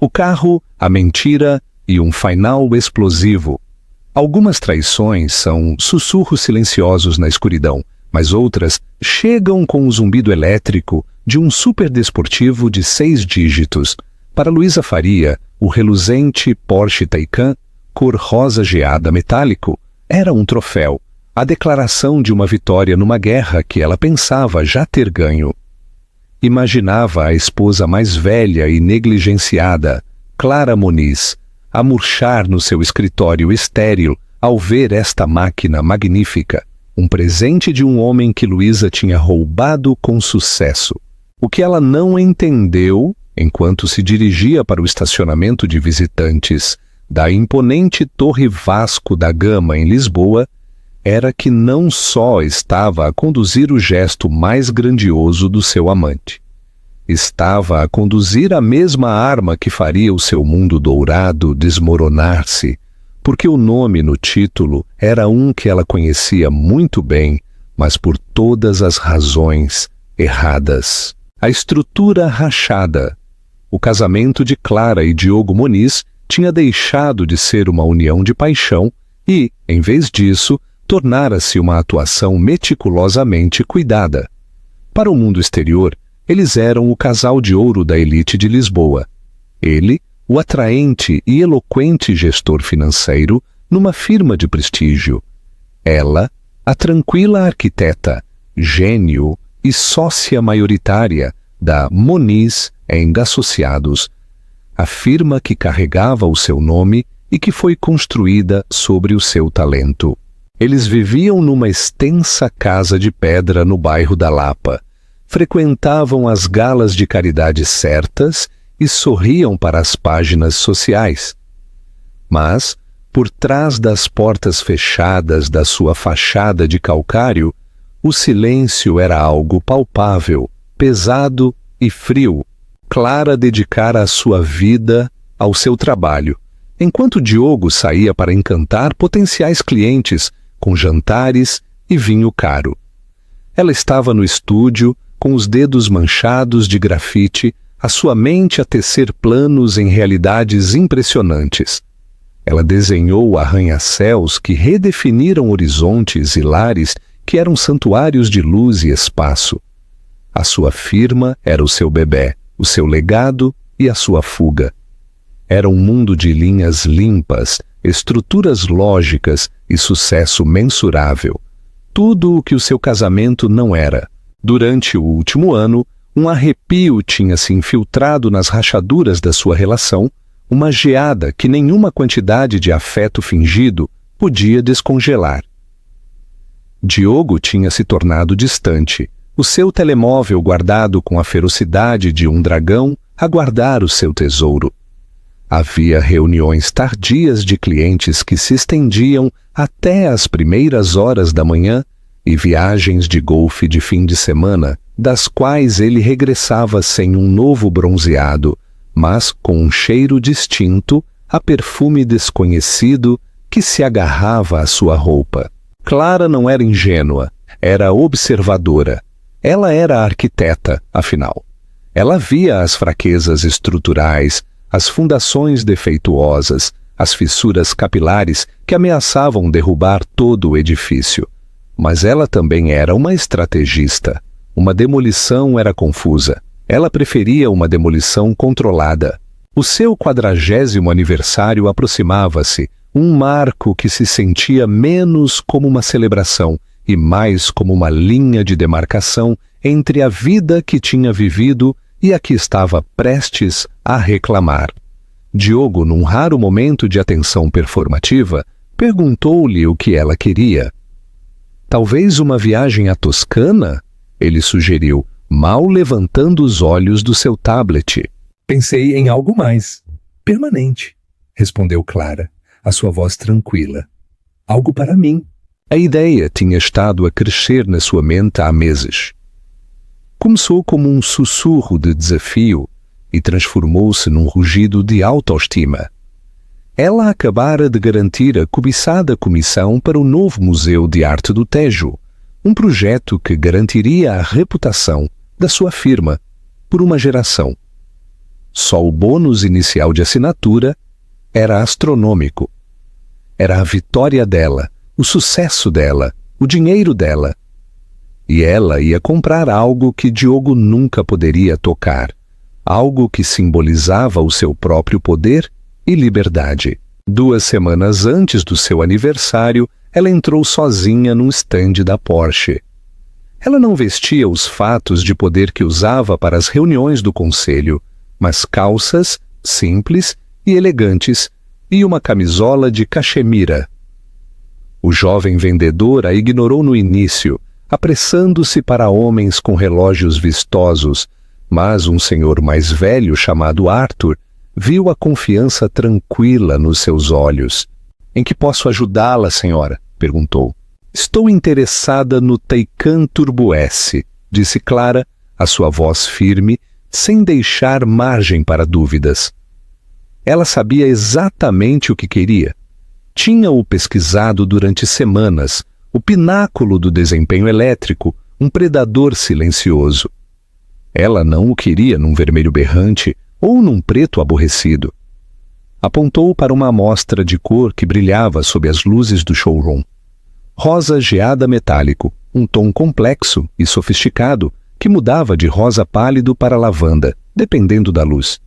O carro, a mentira e um final explosivo. Algumas traições são sussurros silenciosos na escuridão, mas outras chegam com o zumbido elétrico de um superdesportivo de 6 dígitos. Para Luísa Faria, o reluzente Porsche Taycan, cor rosa geada metálico, era um troféu, a declaração de uma vitória numa guerra que ela pensava já ter ganho. Imaginava a esposa mais velha e negligenciada, Clara Muniz, a murchar no seu escritório estéril ao ver esta máquina magnífica, um presente de um homem que Luísa tinha roubado com sucesso. O que ela não entendeu, enquanto se dirigia para o estacionamento de visitantes da imponente Torre Vasco da Gama em Lisboa, era que não só estava a conduzir o gesto mais grandioso do seu amante. Estava a conduzir a mesma arma que faria o seu mundo dourado desmoronar-se, porque o nome no título era um que ela conhecia muito bem, mas por todas as razões erradas. A estrutura rachada. O casamento de Clara e Diogo Muniz tinha deixado de ser uma união de paixão e, em vez disso, tornara-se uma atuação meticulosamente cuidada. Para o mundo exterior, eles eram o casal de ouro da elite de Lisboa. Ele, o atraente e eloquente gestor financeiro numa firma de prestígio. Ela, a tranquila arquiteta, gênio e sócia maioritária da Muniz Associados, a firma que carregava o seu nome e que foi construída sobre o seu talento. Eles viviam numa extensa casa de pedra no bairro da Lapa, frequentavam as galas de caridade certas e sorriam para as páginas sociais. Mas, por trás das portas fechadas da sua fachada de calcário, o silêncio era algo palpável, pesado e frio. Clara dedicara a sua vida ao seu trabalho, enquanto Diogo saía para encantar potenciais clientes com jantares e vinho caro. Ela estava no estúdio, com os dedos manchados de grafite, a sua mente a tecer planos em realidades impressionantes. Ela desenhou arranha-céus que redefiniram horizontes e lares que eram santuários de luz e espaço. A sua firma era o seu bebé, o seu legado e a sua fuga. Era um mundo de linhas limpas, estruturas lógicas e sucesso mensurável. Tudo o que o seu casamento não era. Durante o último ano, um arrepio tinha se infiltrado nas rachaduras da sua relação, uma geada que nenhuma quantidade de afeto fingido podia descongelar. Diogo tinha se tornado distante, o seu telemóvel guardado com a ferocidade de um dragão a guardar o seu tesouro. Havia reuniões tardias de clientes que se estendiam até as primeiras horas da manhã e viagens de golfe de fim de semana, das quais ele regressava sem um novo bronzeado, mas com um cheiro distinto a perfume desconhecido que se agarrava à sua roupa. Clara não era ingênua, era observadora. Ela era arquiteta, afinal. Ela via as fraquezas estruturais, as fundações defeituosas, as fissuras capilares que ameaçavam derrubar todo o edifício. Mas ela também era uma estrategista. Uma demolição era confusa. Ela preferia uma demolição controlada. O seu 40º aniversário aproximava-se, um marco que se sentia menos como uma celebração e mais como uma linha de demarcação entre a vida que tinha vivido e a que estava prestes a reclamar. Diogo, num raro momento de atenção performativa, perguntou-lhe o que ela queria. Talvez uma viagem à Toscana? Ele sugeriu, mal levantando os olhos do seu tablet. Pensei em algo mais, permanente, respondeu Clara, a sua voz tranquila. Algo para mim. A ideia tinha estado a crescer na sua mente há meses. Começou como um sussurro de desafio e transformou-se num rugido de autoestima. Ela acabara de garantir a cobiçada comissão para o novo Museu de Arte do Tejo, um projeto que garantiria a reputação da sua firma por uma geração. Só o bônus inicial de assinatura era astronômico. Era a vitória dela, o sucesso dela, o dinheiro dela. E ela ia comprar algo que Diogo nunca poderia tocar, algo que simbolizava o seu próprio poder e liberdade. 2 semanas antes do seu aniversário, ela entrou sozinha num estande da Porsche. Ela não vestia os fatos de poder que usava para as reuniões do conselho, mas calças simples e elegantes e uma camisola de cachemira. O jovem vendedor a ignorou no início, apressando-se para homens com relógios vistosos, mas um senhor mais velho chamado Arthur viu a confiança tranquila nos seus olhos. "Em que posso ajudá-la, senhora?" perguntou. "Estou interessada no Taycan Turbo S", disse Clara, a sua voz firme, sem deixar margem para dúvidas. Ela sabia exatamente o que queria. Tinha-o pesquisado durante semanas, o pináculo do desempenho elétrico, um predador silencioso. Ela não o queria num vermelho berrante ou num preto aborrecido. Apontou para uma amostra de cor que brilhava sob as luzes do showroom. Rosa geada metálico, um tom complexo e sofisticado que mudava de rosa pálido para lavanda, dependendo da luz.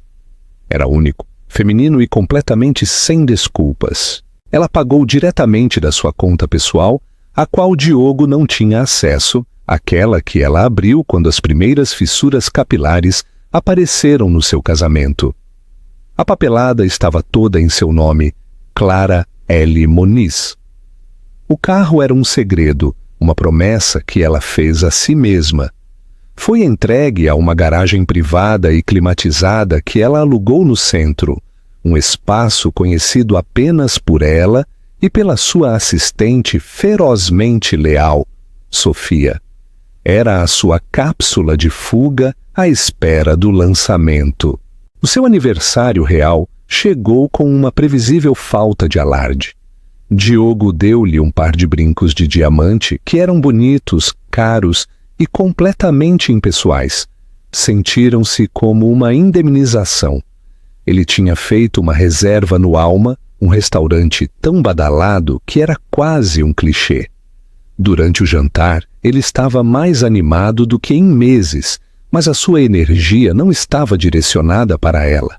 Era único, feminino e completamente sem desculpas. Ela pagou diretamente da sua conta pessoal, a qual Diogo não tinha acesso, aquela que ela abriu quando as primeiras fissuras capilares apareceram no seu casamento. A papelada estava toda em seu nome, Clara L. Moniz. O carro era um segredo, uma promessa que ela fez a si mesma. Foi entregue a uma garagem privada e climatizada que ela alugou no centro, um espaço conhecido apenas por ela e pela sua assistente ferozmente leal, Sofia. Era a sua cápsula de fuga à espera do lançamento. O seu aniversário real chegou com uma previsível falta de alarde. Diogo deu-lhe um par de brincos de diamante que eram bonitos, caros e completamente impessoais. Sentiram-se como uma indemnização. Ele tinha feito uma reserva no Alma, um restaurante tão badalado que era quase um clichê. Durante o jantar, ele estava mais animado do que em meses, mas a sua energia não estava direcionada para ela.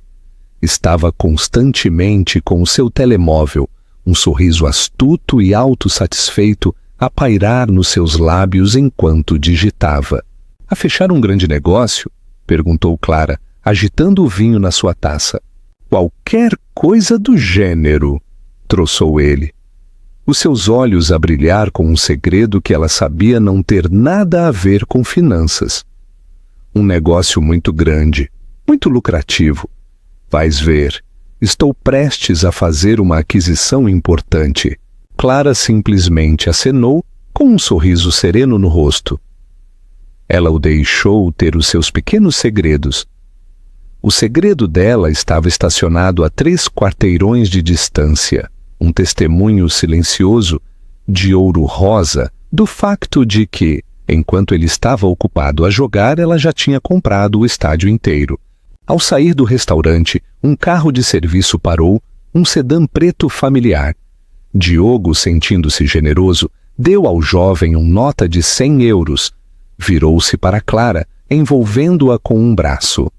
Estava constantemente com o seu telemóvel, um sorriso astuto e autossatisfeito a pairar nos seus lábios enquanto digitava. "A fechar um grande negócio?" perguntou Clara, agitando o vinho na sua taça. "Qualquer coisa do gênero", troçou ele. Os seus olhos a brilhar com um segredo que ela sabia não ter nada a ver com finanças. "Um negócio muito grande, muito lucrativo. Vais ver, estou prestes a fazer uma aquisição importante." Clara simplesmente acenou com um sorriso sereno no rosto. Ela o deixou ter os seus pequenos segredos. O segredo dela estava estacionado a 3 quarteirões de distância, um testemunho silencioso, de ouro rosa, do facto de que, enquanto ele estava ocupado a jogar, ela já tinha comprado o estádio inteiro. Ao sair do restaurante, um carro de serviço parou, um sedã preto familiar. Diogo, sentindo-se generoso, deu ao jovem uma nota de 100 euros. Virou-se para Clara, envolvendo-a com um braço.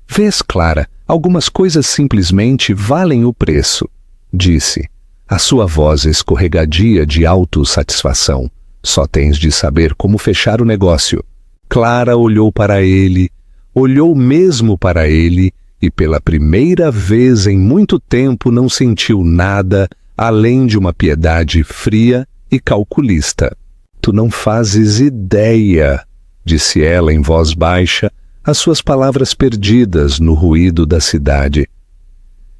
"Vês, Clara, algumas coisas simplesmente valem o preço", disse, a sua voz escorregadia de autossatisfação. "Só tens de saber como fechar o negócio." Clara olhou para ele, olhou mesmo para ele, e pela primeira vez em muito tempo não sentiu nada além de uma piedade fria e calculista. "Tu não fazes ideia", disse ela em voz baixa, as suas palavras perdidas no ruído da cidade.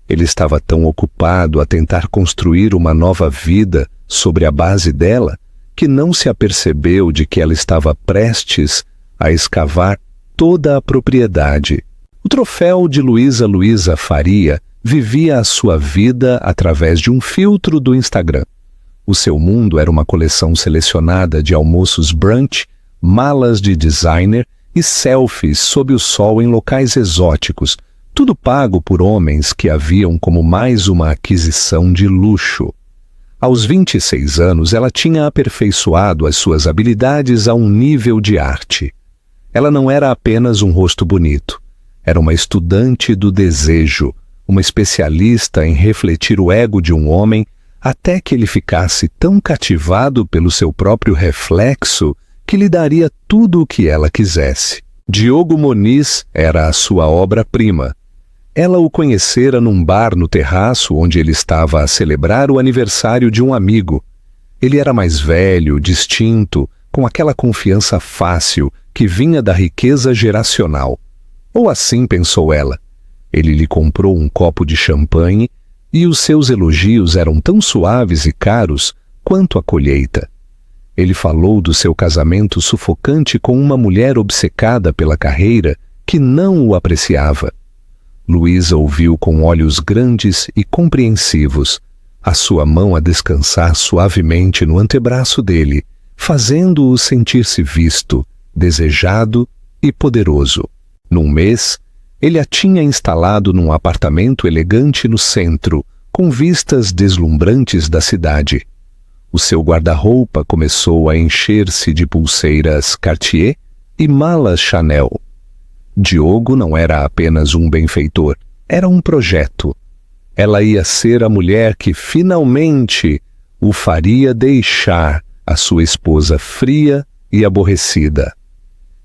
Ele estava tão ocupado a tentar construir uma nova vida sobre a base dela que não se apercebeu de que ela estava prestes a escavar toda a propriedade. O troféu de Luísa Faria vivia a sua vida através de um filtro do Instagram. O seu mundo era uma coleção selecionada de almoços brunch, malas de designer e selfies sob o sol em locais exóticos, tudo pago por homens que a viam como mais uma aquisição de luxo. Aos 26 anos, ela tinha aperfeiçoado as suas habilidades a um nível de arte. Ela não era apenas um rosto bonito. Era uma estudante do desejo, uma especialista em refletir o ego de um homem até que ele ficasse tão cativado pelo seu próprio reflexo que lhe daria tudo o que ela quisesse. Diogo Moniz era a sua obra-prima. Ela o conhecera num bar no terraço onde ele estava a celebrar o aniversário de um amigo. Ele era mais velho, distinto, com aquela confiança fácil que vinha da riqueza geracional. Ou assim pensou ela. Ele lhe comprou um copo de champanhe e os seus elogios eram tão suaves e caros quanto a colheita. Ele falou do seu casamento sufocante com uma mulher obcecada pela carreira que não o apreciava. Luísa ouviu com olhos grandes e compreensivos, a sua mão a descansar suavemente no antebraço dele, fazendo-o sentir-se visto, desejado e poderoso. Num mês, ele a tinha instalado num apartamento elegante no centro, com vistas deslumbrantes da cidade. O seu guarda-roupa começou a encher-se de pulseiras Cartier e malas Chanel. Diogo não era apenas um benfeitor, era um projeto. Ela ia ser a mulher que finalmente o faria deixar a sua esposa fria e aborrecida.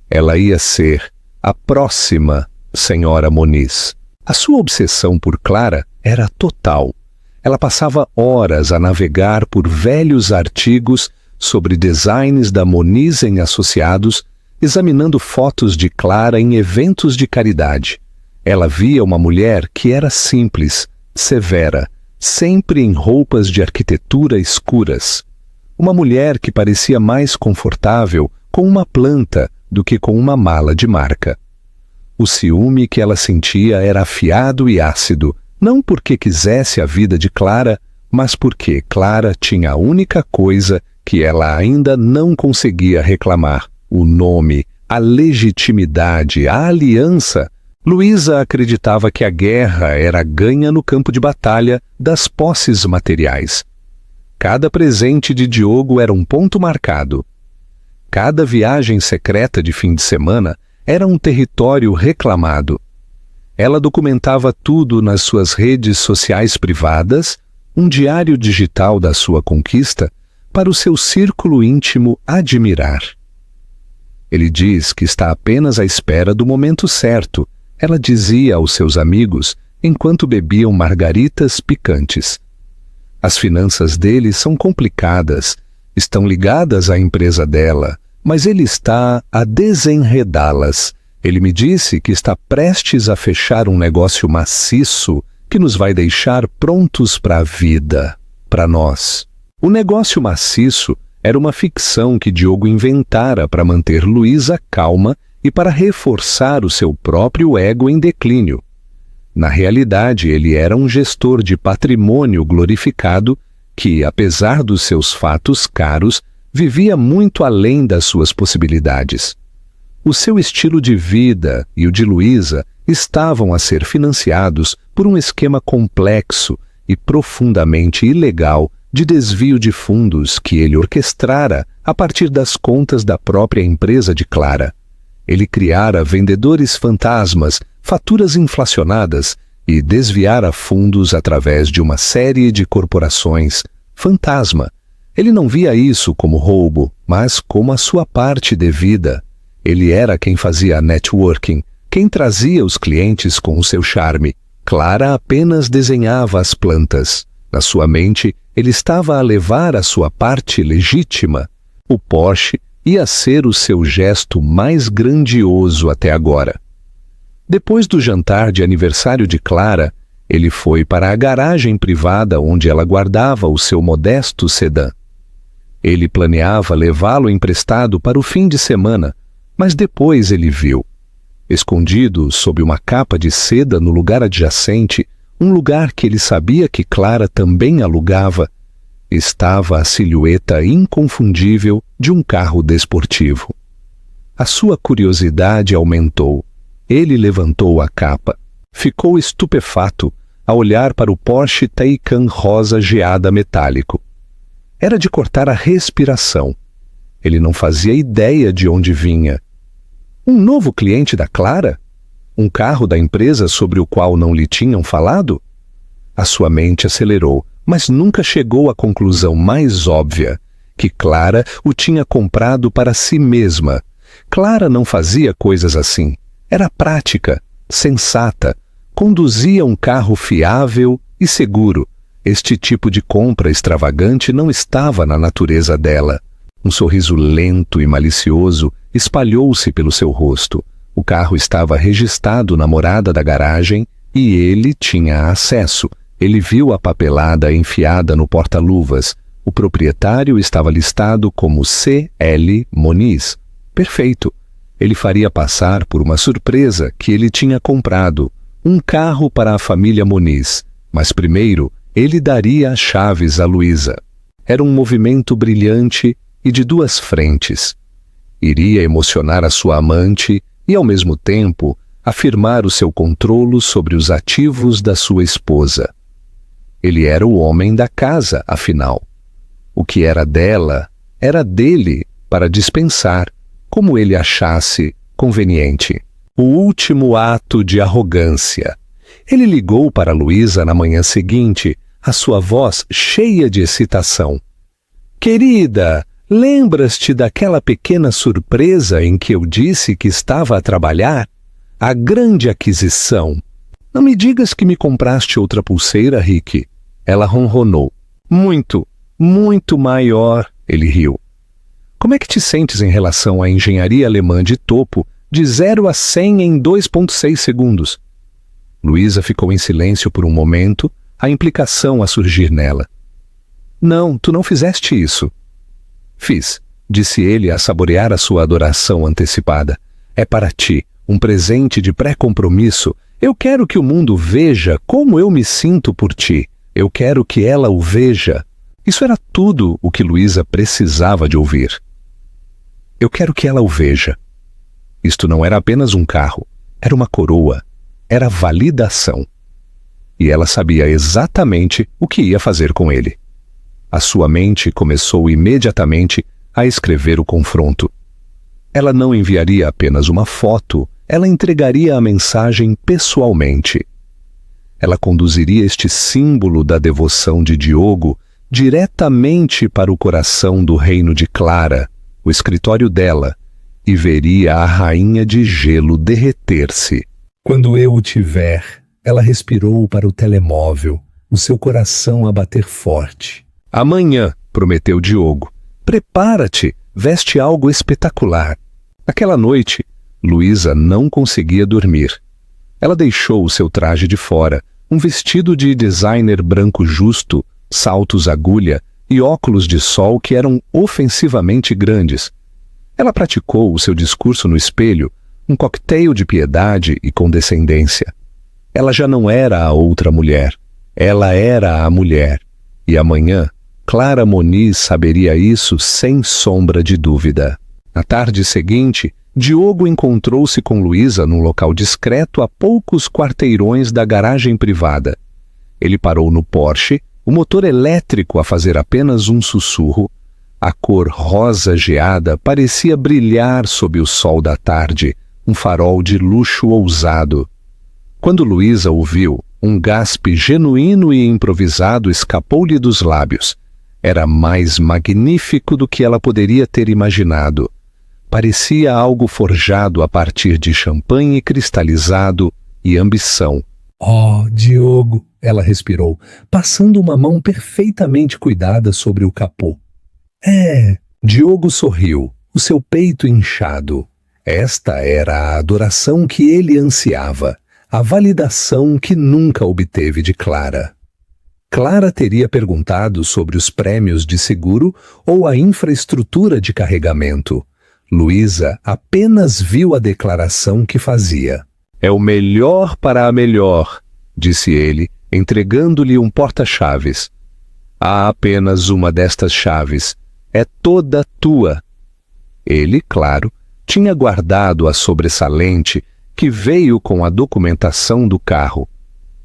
Ela ia ser a próxima senhora Moniz. A sua obsessão por Clara era total. Ela passava horas a navegar por velhos artigos sobre designs da Moniz em Associados, examinando fotos de Clara em eventos de caridade. Ela via uma mulher que era simples, severa, sempre em roupas de arquitetura escuras. Uma mulher que parecia mais confortável com uma planta do que com uma mala de marca. O ciúme que ela sentia era afiado e ácido, não porque quisesse a vida de Clara, mas porque Clara tinha a única coisa que ela ainda não conseguia reclamar: o nome, a legitimidade, a aliança. Luísa acreditava que a guerra era ganha no campo de batalha das posses materiais. Cada presente de Diogo era um ponto marcado. Cada viagem secreta de fim de semana era um território reclamado. Ela documentava tudo nas suas redes sociais privadas, um diário digital da sua conquista, para o seu círculo íntimo admirar. Ele diz que está apenas à espera do momento certo, ela dizia aos seus amigos enquanto bebiam margaritas picantes. As finanças dele são complicadas, estão ligadas à empresa dela, mas ele está a desenredá-las. Ele me disse que está prestes a fechar um negócio maciço que nos vai deixar prontos para a vida, para nós. O negócio maciço era uma ficção que Diogo inventara para manter Luísa calma e para reforçar o seu próprio ego em declínio. Na realidade, ele era um gestor de patrimônio glorificado que, apesar dos seus fatos caros, vivia muito além das suas possibilidades. O seu estilo de vida e o de Luísa estavam a ser financiados por um esquema complexo e profundamente ilegal de desvio de fundos que ele orquestrara a partir das contas da própria empresa de Clara. Ele criara vendedores fantasmas, faturas inflacionadas e desviara fundos através de uma série de corporações fantasma. Ele não via isso como roubo, mas como a sua parte devida. Ele era quem fazia a networking, quem trazia os clientes com o seu charme. Clara apenas desenhava as plantas. Na sua mente, ele estava a levar a sua parte legítima. O Porsche ia ser o seu gesto mais grandioso até agora. Depois do jantar de aniversário de Clara, ele foi para a garagem privada onde ela guardava o seu modesto sedã. Ele planeava levá-lo emprestado para o fim de semana, mas depois ele viu, escondido sob uma capa de seda no lugar adjacente, um lugar que ele sabia que Clara também alugava, estava a silhueta inconfundível de um carro desportivo. A sua curiosidade aumentou. Ele levantou a capa. Ficou estupefato a olhar para o Porsche Taycan rosa geada metálico. Era de cortar a respiração. Ele não fazia ideia de onde vinha. Um novo cliente da Clara? Um carro da empresa sobre o qual não lhe tinham falado? A sua mente acelerou, mas nunca chegou à conclusão mais óbvia, que Clara o tinha comprado para si mesma. Clara não fazia coisas assim. Era prática, sensata, conduzia um carro fiável e seguro. Este tipo de compra extravagante não estava na natureza dela. Um sorriso lento e malicioso espalhou-se pelo seu rosto. O carro estava registrado na morada da garagem e ele tinha acesso. Ele viu a papelada enfiada no porta-luvas. O proprietário estava listado como C.L. Moniz. Perfeito. Ele faria passar por uma surpresa que ele tinha comprado, um carro para a família Moniz. Mas primeiro, ele daria as chaves a Luísa. Era um movimento brilhante e de duas frentes. Iria emocionar a sua amante e, ao mesmo tempo, afirmar o seu controle sobre os ativos da sua esposa. Ele era o homem da casa, afinal. O que era dela era dele para dispensar, como ele achasse conveniente. O último ato de arrogância. Ele ligou para Luísa na manhã seguinte, a sua voz cheia de excitação. Querida, lembras-te daquela pequena surpresa em que eu disse que estava a trabalhar? A grande aquisição. Não me digas que me compraste outra pulseira, Rick. Ela ronronou. Muito, muito maior, ele riu. Como é que te sentes em relação à engenharia alemã de topo de 0 a 100 em 2,6 segundos? Luísa ficou em silêncio por um momento, a implicação a surgir nela. Não, tu não fizeste isso. Fiz, disse ele a saborear a sua adoração antecipada. É para ti, um presente de pré-compromisso. Eu quero que o mundo veja como eu me sinto por ti. Eu quero que ela o veja. Isso era tudo o que Luísa precisava de ouvir. Eu quero que ela o veja. Isto não era apenas um carro, era uma coroa, era validação. E ela sabia exatamente o que ia fazer com ele. A sua mente começou imediatamente a escrever o confronto. Ela não enviaria apenas uma foto, ela entregaria a mensagem pessoalmente. Ela conduziria este símbolo da devoção de Diogo diretamente para o coração do reino de Clara, o escritório dela, e veria a rainha de gelo derreter-se. Quando eu o tiver, ela respirou para o telemóvel, o seu coração a bater forte. Amanhã, prometeu Diogo. Prepara-te, veste algo espetacular. Aquela noite, Luísa não conseguia dormir. Ela deixou o seu traje de fora, um vestido de designer branco justo, saltos agulha e óculos de sol que eram ofensivamente grandes. Ela praticou o seu discurso no espelho, um coquetel de piedade e condescendência. Ela já não era a outra mulher. Ela era a mulher. E amanhã, Clara Moniz saberia isso sem sombra de dúvida. Na tarde seguinte, Diogo encontrou-se com Luísa num local discreto a poucos quarteirões da garagem privada. Ele parou no Porsche, o motor elétrico a fazer apenas um sussurro. A cor rosa geada parecia brilhar sob o sol da tarde, um farol de luxo ousado. Quando Luísa o viu, um gaspe genuíno e improvisado escapou-lhe dos lábios. Era mais magnífico do que ela poderia ter imaginado. Parecia algo forjado a partir de champanhe cristalizado e ambição. Oh, Diogo, ela respirou, passando uma mão perfeitamente cuidada sobre o capô. Diogo sorriu, o seu peito inchado. Esta era a adoração que ele ansiava, a validação que nunca obteve de Clara. Clara teria perguntado sobre os prêmios de seguro ou a infraestrutura de carregamento. Luísa apenas viu a declaração que fazia. É o melhor para a melhor, disse ele, entregando-lhe um porta-chaves. Há apenas uma destas chaves. É toda tua. Ele, claro, tinha guardado a sobressalente que veio com a documentação do carro.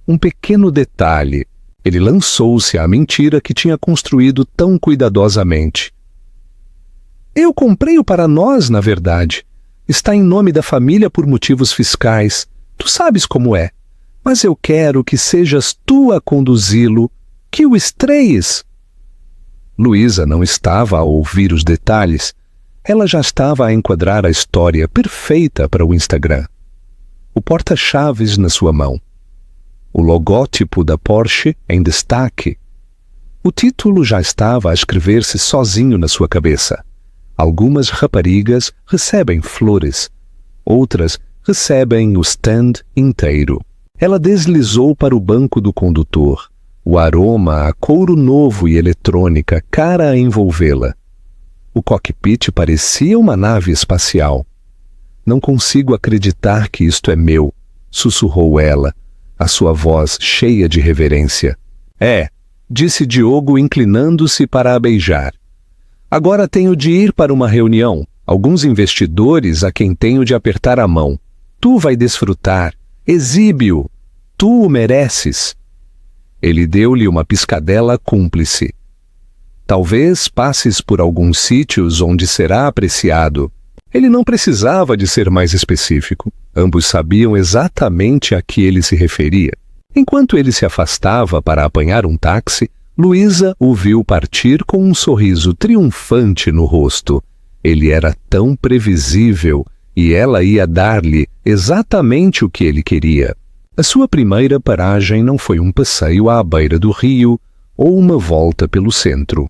Um pequeno detalhe. Ele lançou-se à mentira que tinha construído tão cuidadosamente. Eu comprei-o para nós, na verdade. Está em nome da família por motivos fiscais. Tu sabes como é. Mas eu quero que sejas tu a conduzi-lo, que o estreies. Luísa não estava a ouvir os detalhes. Ela já estava a enquadrar a história perfeita para o Instagram. O porta-chaves na sua mão. O logótipo da Porsche em destaque. O título já estava a escrever-se sozinho na sua cabeça. Algumas raparigas recebem flores, outras recebem o stand inteiro. Ela deslizou para o banco do condutor. O aroma a couro novo e eletrônica cara a envolvê-la. O cockpit parecia uma nave espacial. Não consigo acreditar que isto é meu, sussurrou ela, a sua voz cheia de reverência. É, disse Diogo inclinando-se para a beijar. Agora tenho de ir para uma reunião. Alguns investidores a quem tenho de apertar a mão. Tu vai desfrutar. Exibe-o. Tu o mereces. Ele deu-lhe uma piscadela cúmplice. Talvez passes por alguns sítios onde será apreciado. Ele não precisava de ser mais específico. Ambos sabiam exatamente a que ele se referia. Enquanto ele se afastava para apanhar um táxi, Luísa o viu partir com um sorriso triunfante no rosto. Ele era tão previsível e ela ia dar-lhe exatamente o que ele queria. A sua primeira paragem não foi um passeio à beira do rio ou uma volta pelo centro.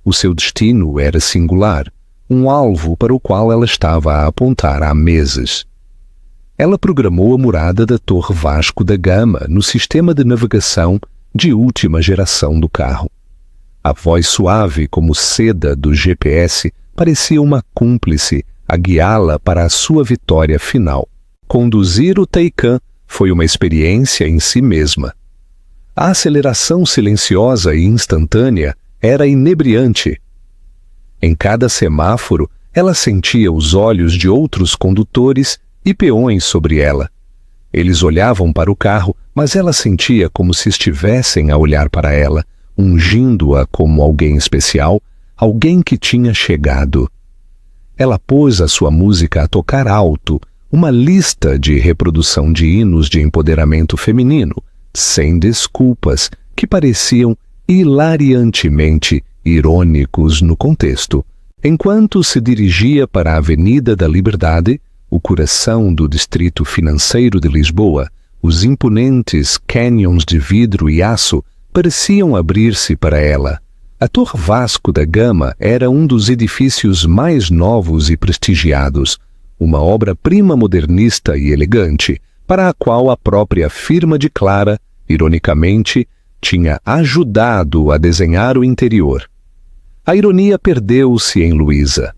O seu destino era singular, um alvo para o qual ela estava a apontar há meses. Ela programou a morada da Torre Vasco da Gama no sistema de navegação de última geração do carro. A voz suave como seda do GPS parecia uma cúmplice a guiá-la para a sua vitória final. Conduzir o Taycan foi uma experiência em si mesma. A aceleração silenciosa e instantânea era inebriante. Em cada semáforo, ela sentia os olhos de outros condutores e peões sobre ela. Eles olhavam para o carro, mas ela sentia como se estivessem a olhar para ela, ungindo-a como alguém especial, alguém que tinha chegado. Ela pôs a sua música a tocar alto, uma lista de reprodução de hinos de empoderamento feminino, sem desculpas, que pareciam hilariantemente irônicos no contexto, enquanto se dirigia para a Avenida da Liberdade, o coração do distrito financeiro de Lisboa. Os imponentes canyons de vidro e aço pareciam abrir-se para ela. A Torre Vasco da Gama era um dos edifícios mais novos e prestigiados, uma obra-prima modernista e elegante, para a qual a própria firma de Clara, ironicamente, tinha ajudado a desenhar o interior. A ironia perdeu-se em Luísa.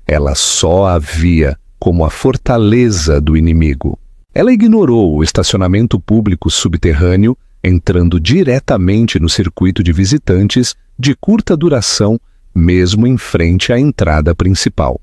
Ela só a via como a fortaleza do inimigo. Ela ignorou o estacionamento público subterrâneo, entrando diretamente no circuito de visitantes de curta duração, mesmo em frente à entrada principal.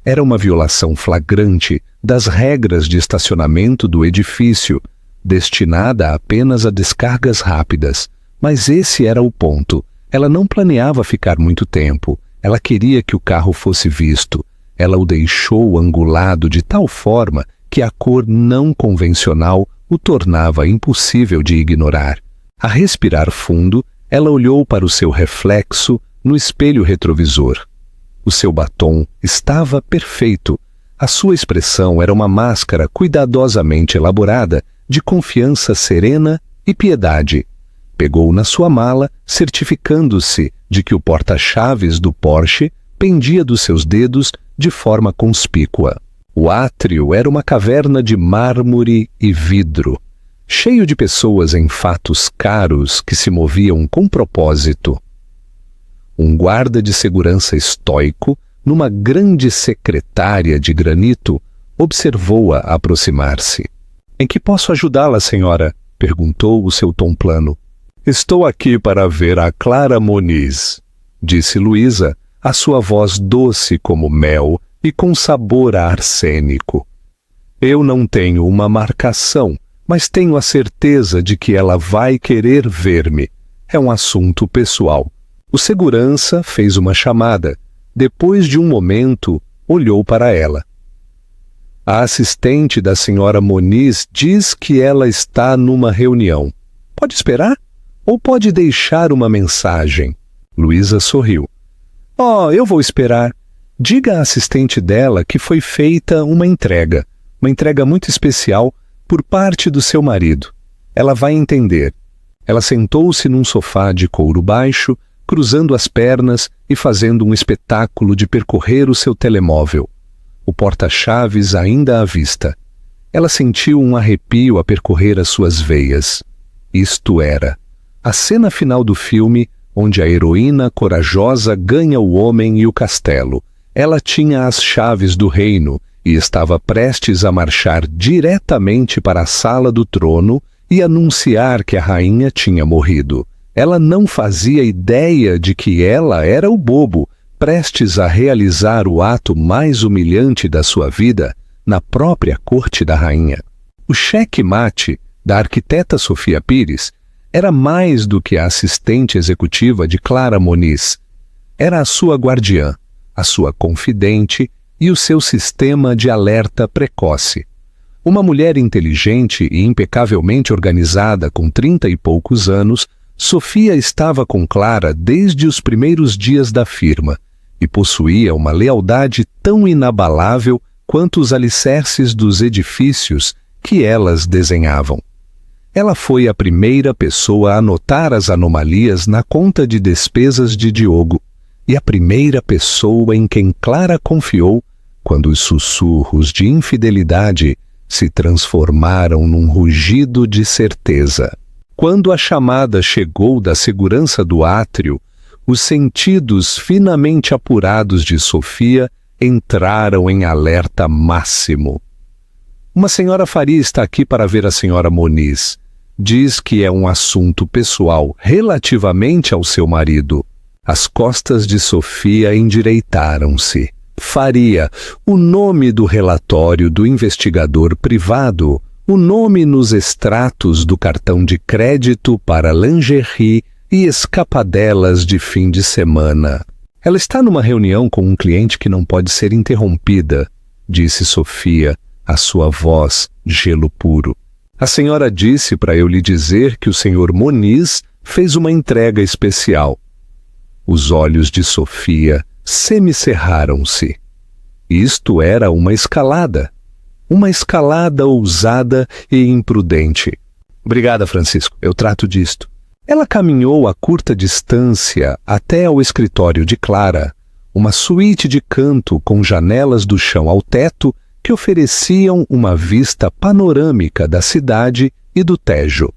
Era uma violação flagrante das regras de estacionamento do edifício, destinada apenas a descargas rápidas, mas esse era o ponto. Ela não planeava ficar muito tempo. Ela queria que o carro fosse visto. Ela o deixou angulado de tal forma que a cor não convencional o tornava impossível de ignorar. A respirar fundo, ela olhou para o seu reflexo no espelho retrovisor. O seu batom estava perfeito. A sua expressão era uma máscara cuidadosamente elaborada de confiança serena e piedade. Pegou na sua mala, certificando-se de que o porta-chaves do Porsche pendia dos seus dedos de forma conspícua. O átrio era uma caverna de mármore e vidro, cheio de pessoas em fatos caros que se moviam com propósito. Um guarda de segurança estoico, numa grande secretária de granito, observou-a aproximar-se. — Em que posso ajudá-la, senhora? — perguntou o seu tom plano. — Estou aqui para ver a Clara Moniz, disse Luísa, a sua voz doce como mel e com sabor a arsênico. Eu não tenho uma marcação, mas tenho a certeza de que ela vai querer ver-me. É um assunto pessoal. O segurança fez uma chamada. Depois de um momento, olhou para ela. A assistente da senhora Moniz diz que ela está numa reunião. Pode esperar? Ou pode deixar uma mensagem? Luísa sorriu. Oh, eu vou esperar. Diga à assistente dela que foi feita uma entrega muito especial por parte do seu marido. Ela vai entender. Ela sentou-se num sofá de couro baixo, cruzando as pernas e fazendo um espetáculo de percorrer o seu telemóvel. O porta-chaves ainda à vista. Ela sentiu um arrepio a percorrer as suas veias. Isto era a cena final do filme, onde a heroína corajosa ganha o homem e o castelo. Ela tinha as chaves do reino e estava prestes a marchar diretamente para a sala do trono e anunciar que a rainha tinha morrido. Ela não fazia ideia de que ela era o bobo, prestes a realizar o ato mais humilhante da sua vida na própria corte da rainha. O cheque-mate da arquiteta Sofia Pires era mais do que a assistente executiva de Clara Moniz. Era a sua guardiã, a sua confidente e o seu sistema de alerta precoce. Uma mulher inteligente e impecavelmente organizada com 30 e poucos anos, Sofia estava com Clara desde os primeiros dias da firma e possuía uma lealdade tão inabalável quanto os alicerces dos edifícios que elas desenhavam. Ela foi a primeira pessoa a notar as anomalias na conta de despesas de Diogo e a primeira pessoa em quem Clara confiou quando os sussurros de infidelidade se transformaram num rugido de certeza. Quando a chamada chegou da segurança do átrio, os sentidos finamente apurados de Sofia entraram em alerta máximo. Uma senhora Faria está aqui para ver a senhora Moniz. Diz que é um assunto pessoal relativamente ao seu marido. As costas de Sofia endireitaram-se. Faria, o nome do relatório do investigador privado, o nome nos extratos do cartão de crédito para lingerie e escapadelas de fim de semana. Ela está numa reunião com um cliente que não pode ser interrompida, disse Sofia, a sua voz gelo puro. A senhora disse para eu lhe dizer que o senhor Moniz fez uma entrega especial. Os olhos de Sofia semicerraram-se. Isto era uma escalada ousada e imprudente. Obrigada, Francisco, eu trato disto. Ela caminhou a curta distância até ao escritório de Clara, uma suíte de canto com janelas do chão ao teto que ofereciam uma vista panorâmica da cidade e do Tejo.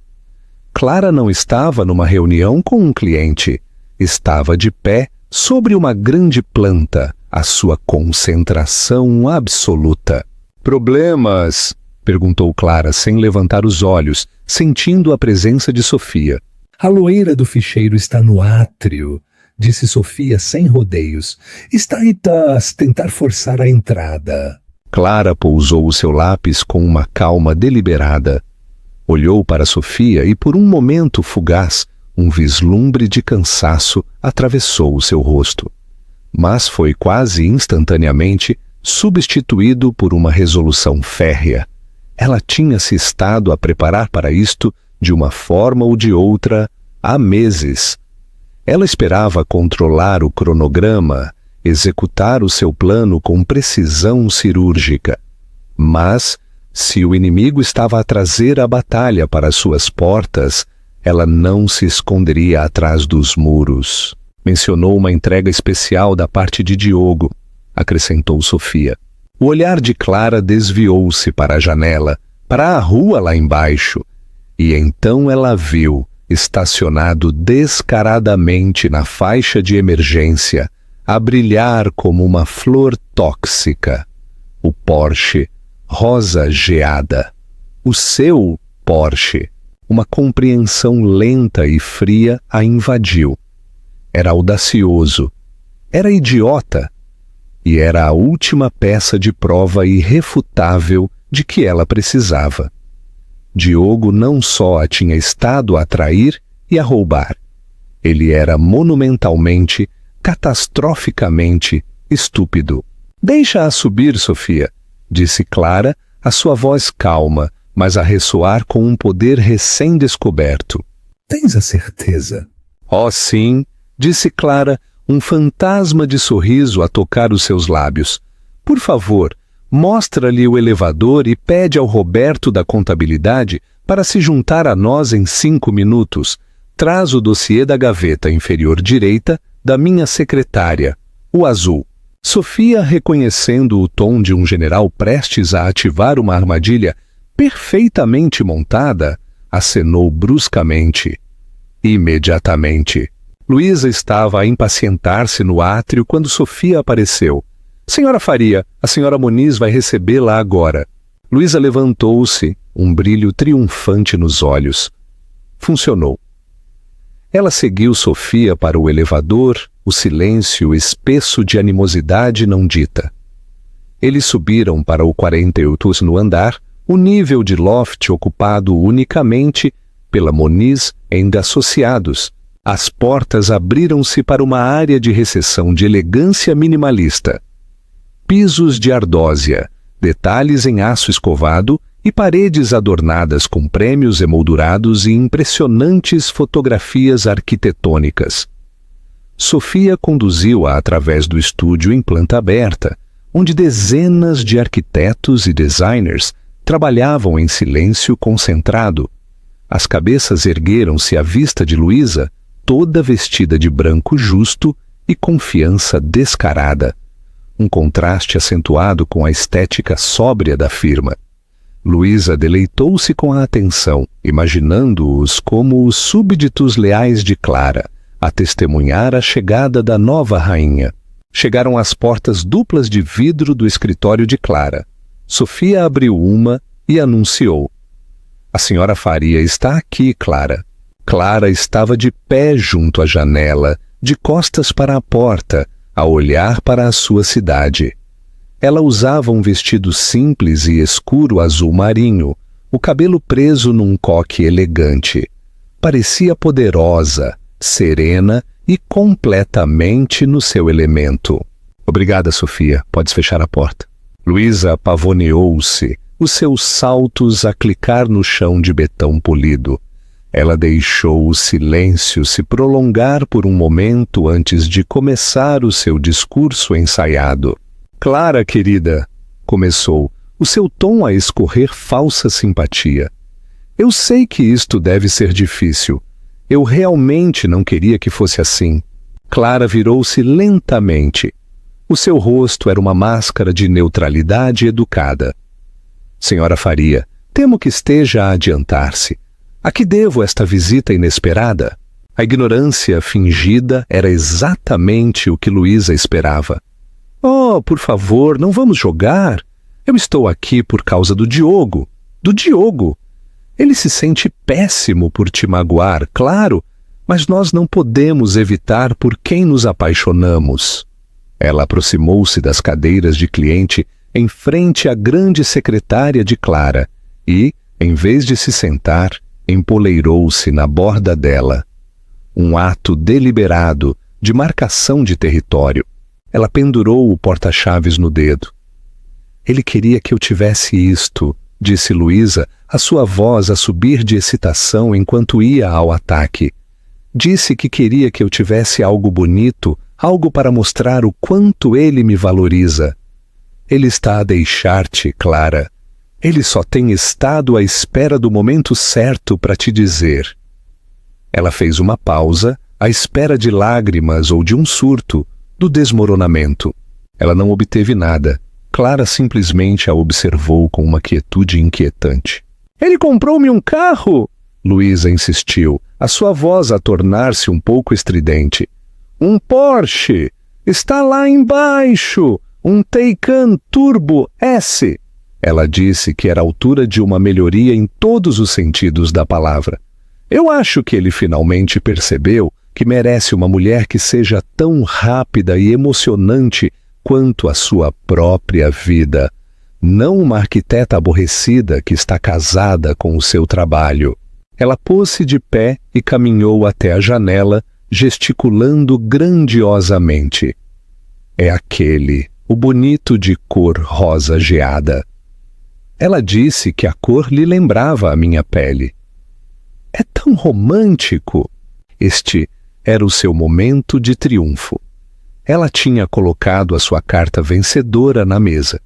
Clara não estava numa reunião com um cliente. Estava de pé sobre uma grande planta, a sua concentração absoluta. Problemas? Perguntou Clara sem levantar os olhos, sentindo a presença de Sofia. A loeira do ficheiro está no átrio, disse Sofia sem rodeios. Está aí a tentar forçar a entrada. Clara pousou o seu lápis com uma calma deliberada. Olhou para Sofia e por um momento fugaz, um vislumbre de cansaço atravessou o seu rosto. Mas foi quase instantaneamente substituído por uma resolução férrea. Ela tinha-se estado a preparar para isto de uma forma ou de outra há meses. Ela esperava controlar o cronograma, executar o seu plano com precisão cirúrgica. Mas, se o inimigo estava a trazer a batalha para suas portas, ela não se esconderia atrás dos muros. Mencionou uma entrega especial da parte de Diogo, acrescentou Sofia. O olhar de Clara desviou-se para a janela, para a rua lá embaixo, e então ela viu, estacionado descaradamente na faixa de emergência, a brilhar como uma flor tóxica, o Porsche rosa geada. O seu Porsche. Uma compreensão lenta e fria a invadiu. Era audacioso, era idiota, e era a última peça de prova irrefutável de que ela precisava. Diogo não só a tinha estado a trair e a roubar. Ele era monumentalmente, catastroficamente estúpido. Deixa-a subir, Sofia, disse Clara, a sua voz calma, mas a ressoar com um poder recém-descoberto. Tens a certeza? Oh, sim, disse Clara, um fantasma de sorriso a tocar os seus lábios. Por favor, mostra-lhe o elevador e pede ao Roberto da contabilidade para se juntar a nós em 5 minutos. Traz o dossiê da gaveta inferior direita da minha secretária, o azul. Sofia, reconhecendo o tom de um general prestes a ativar uma armadilha perfeitamente montada, acenou bruscamente. Imediatamente. Luísa estava a impacientar-se no átrio quando Sofia apareceu. Senhora Faria, a senhora Moniz vai recebê-la agora. Luísa levantou-se, um brilho triunfante nos olhos. Funcionou. Ela seguiu Sofia para o elevador, o silêncio espesso de animosidade não dita. Eles subiram para o 48º andar, o nível de loft ocupado unicamente pela Moniz e associados. As portas abriram-se para uma área de recepção de elegância minimalista. Pisos de ardósia, detalhes em aço escovado e paredes adornadas com prêmios emoldurados e impressionantes fotografias arquitetônicas. Sofia conduziu-a através do estúdio em planta aberta, onde dezenas de arquitetos e designers trabalhavam em silêncio concentrado. As cabeças ergueram-se à vista de Luísa, toda vestida de branco justo e confiança descarada. Um contraste acentuado com a estética sóbria da firma. Luísa deleitou-se com a atenção, imaginando-os como os súbditos leais de Clara, a testemunhar a chegada da nova rainha. Chegaram às portas duplas de vidro do escritório de Clara. Sofia abriu uma e anunciou. A senhora Faria está aqui, Clara. Clara estava de pé junto à janela, de costas para a porta, a olhar para a sua cidade. Ela usava um vestido simples e escuro azul marinho, o cabelo preso num coque elegante. Parecia poderosa, serena e completamente no seu elemento. Obrigada, Sofia. Podes fechar a porta. Luísa pavoneou-se, os seus saltos a clicar no chão de betão polido. Ela deixou o silêncio se prolongar por um momento antes de começar o seu discurso ensaiado. Clara, querida, começou, o seu tom a escorrer falsa simpatia. Eu sei que isto deve ser difícil. Eu realmente não queria que fosse assim. Clara virou-se lentamente. O seu rosto era uma máscara de neutralidade educada. Senhora Faria, temo que esteja a adiantar-se. A que devo esta visita inesperada? A ignorância fingida era exatamente o que Luísa esperava. Oh, por favor, não vamos jogar. Eu estou aqui por causa do Diogo. Do Diogo. Ele se sente péssimo por te magoar, claro, mas nós não podemos evitar por quem nos apaixonamos. Ela aproximou-se das cadeiras de cliente em frente à grande secretária de Clara e, em vez de se sentar, empoleirou-se na borda dela. Um ato deliberado de marcação de território. Ela pendurou o porta-chaves no dedo. Ele queria que eu tivesse isto, disse Luísa, a sua voz a subir de excitação enquanto ia ao ataque. Disse que queria que eu tivesse algo bonito, algo para mostrar o quanto ele me valoriza. Ele está a deixar-te, Clara. Ele só tem estado à espera do momento certo para te dizer. Ela fez uma pausa, à espera de lágrimas ou de um surto, do desmoronamento. Ela não obteve nada. Clara simplesmente a observou com uma quietude inquietante. Ele comprou-me um carro! Luísa insistiu, a sua voz a tornar-se um pouco estridente. Um Porsche! Está lá embaixo! Um Taycan Turbo S! Ela disse que era a altura de uma melhoria em todos os sentidos da palavra. Eu acho que ele finalmente percebeu que merece uma mulher que seja tão rápida e emocionante quanto a sua própria vida. não uma arquiteta aborrecida que está casada com o seu trabalho. Ela pôs-se de pé e caminhou até a janela, gesticulando grandiosamente. É aquele, o bonito de cor rosa geada. Ela disse que a cor lhe lembrava a minha pele. É tão romântico! Este era o seu momento de triunfo. Ela tinha colocado a sua carta vencedora na mesa.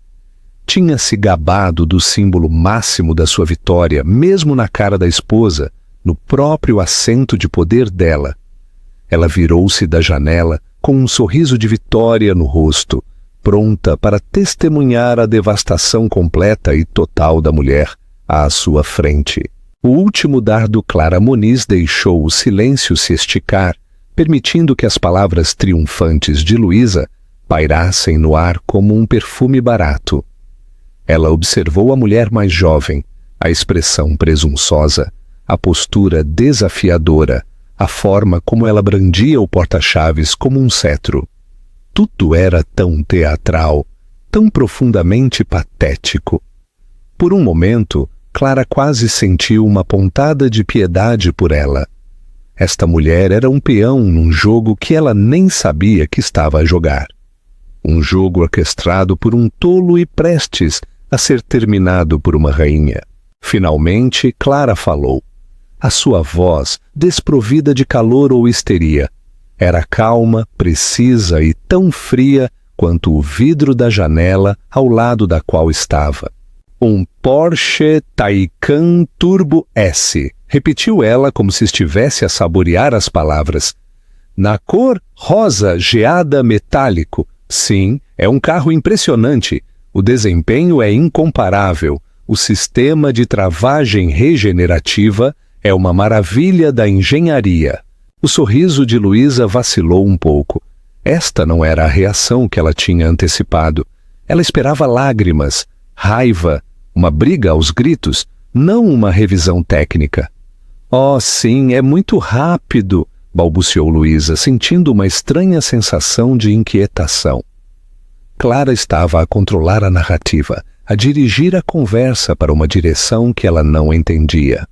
Tinha se gabado do símbolo máximo da sua vitória, mesmo na cara da esposa, no próprio assento de poder dela. Ela virou-se da janela com um sorriso de vitória no rosto, pronta para testemunhar a devastação completa e total da mulher à sua frente. O último dardo Clara Muniz deixou o silêncio se esticar, permitindo que as palavras triunfantes de Luísa pairassem no ar como um perfume barato. Ela observou a mulher mais jovem, a expressão presunçosa, a postura desafiadora, a forma como ela brandia o porta-chaves como um cetro. Tudo era tão teatral, tão profundamente patético. Por um momento, Clara quase sentiu uma pontada de piedade por ela. Esta mulher era um peão num jogo que ela nem sabia que estava a jogar. Um jogo orquestrado por um tolo e prestes a ser terminado por uma rainha. Finalmente, Clara falou. A sua voz, desprovida de calor ou histeria, era calma, precisa e tão fria quanto o vidro da janela ao lado da qual estava. Um Porsche Taycan Turbo S, repetiu ela como se estivesse a saborear as palavras. Na cor rosa geada metálico. Sim, é um carro impressionante. O desempenho é incomparável. O sistema de travagem regenerativa é uma maravilha da engenharia. O sorriso de Luísa vacilou um pouco. Esta não era a reação que ela tinha antecipado. Ela esperava lágrimas, raiva, uma briga aos gritos, não uma revisão técnica. Oh, sim, é muito rápido, balbuciou Luísa, sentindo uma estranha sensação de inquietação. Clara estava a controlar a narrativa, a dirigir a conversa para uma direção que ela não entendia.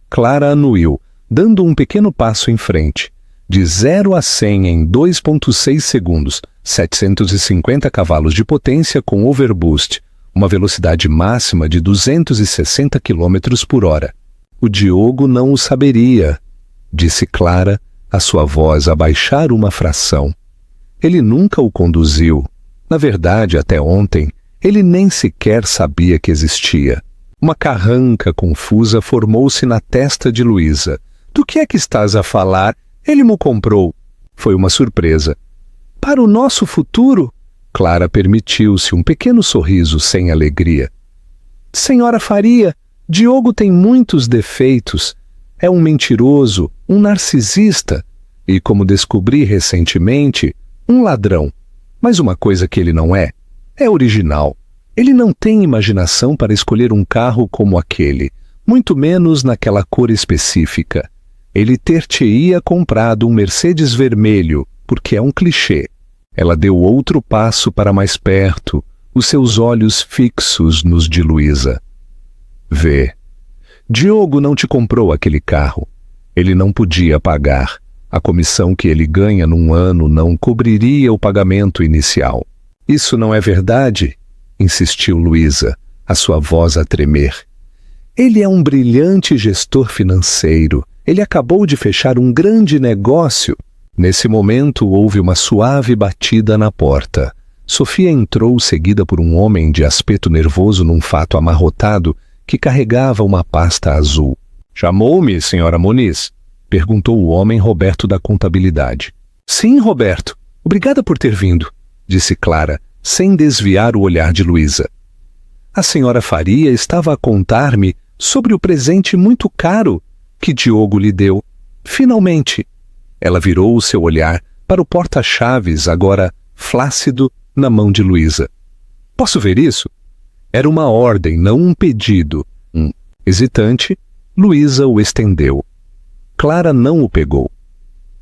Clara anuiu, dando um pequeno passo em frente. De 0 a 100 em 2,6 segundos, 750 cavalos de potência com overboost, uma velocidade máxima de 260 km por hora. O Diogo não o saberia, disse Clara, a sua voz a baixar uma fração. Ele nunca o conduziu. Na verdade, até ontem, ele nem sequer sabia que existia. Uma carranca confusa formou-se na testa de Luísa. Do que é que estás a falar? Ele mo comprou. Foi uma surpresa. Para o nosso futuro? Clara permitiu-se um pequeno sorriso sem alegria. Senhora Faria, Diogo tem muitos defeitos. É um mentiroso, um narcisista e, como descobri recentemente, um ladrão. Mas uma coisa que ele não é original. Ele não tem imaginação para escolher um carro como aquele, muito menos naquela cor específica. Ele ter-te-ia comprado um Mercedes vermelho, porque é um clichê. Ela deu outro passo para mais perto, os seus olhos fixos nos de Luísa. Vê, Diogo não te comprou aquele carro. Ele não podia pagar. A comissão que ele ganha num ano não cobriria o pagamento inicial. Isso não é verdade? Insistiu Luísa, a sua voz a tremer. Ele é um brilhante gestor financeiro. Ele acabou de fechar um grande negócio. Nesse momento houve uma suave batida na porta. Sofia entrou seguida por um homem de aspecto nervoso num fato amarrotado que carregava uma pasta azul. Chamou-me, senhora Muniz? Perguntou o homem Roberto da contabilidade. Sim, Roberto. Obrigada por ter vindo, disse Clara, sem desviar o olhar de Luísa. A senhora Faria estava a contar-me sobre o presente muito caro que Diogo lhe deu. Finalmente, ela virou o seu olhar para o porta-chaves, agora flácido, na mão de Luísa. Posso ver isso? Era uma ordem, não um pedido. Hesitante, Luísa o estendeu. Clara não o pegou.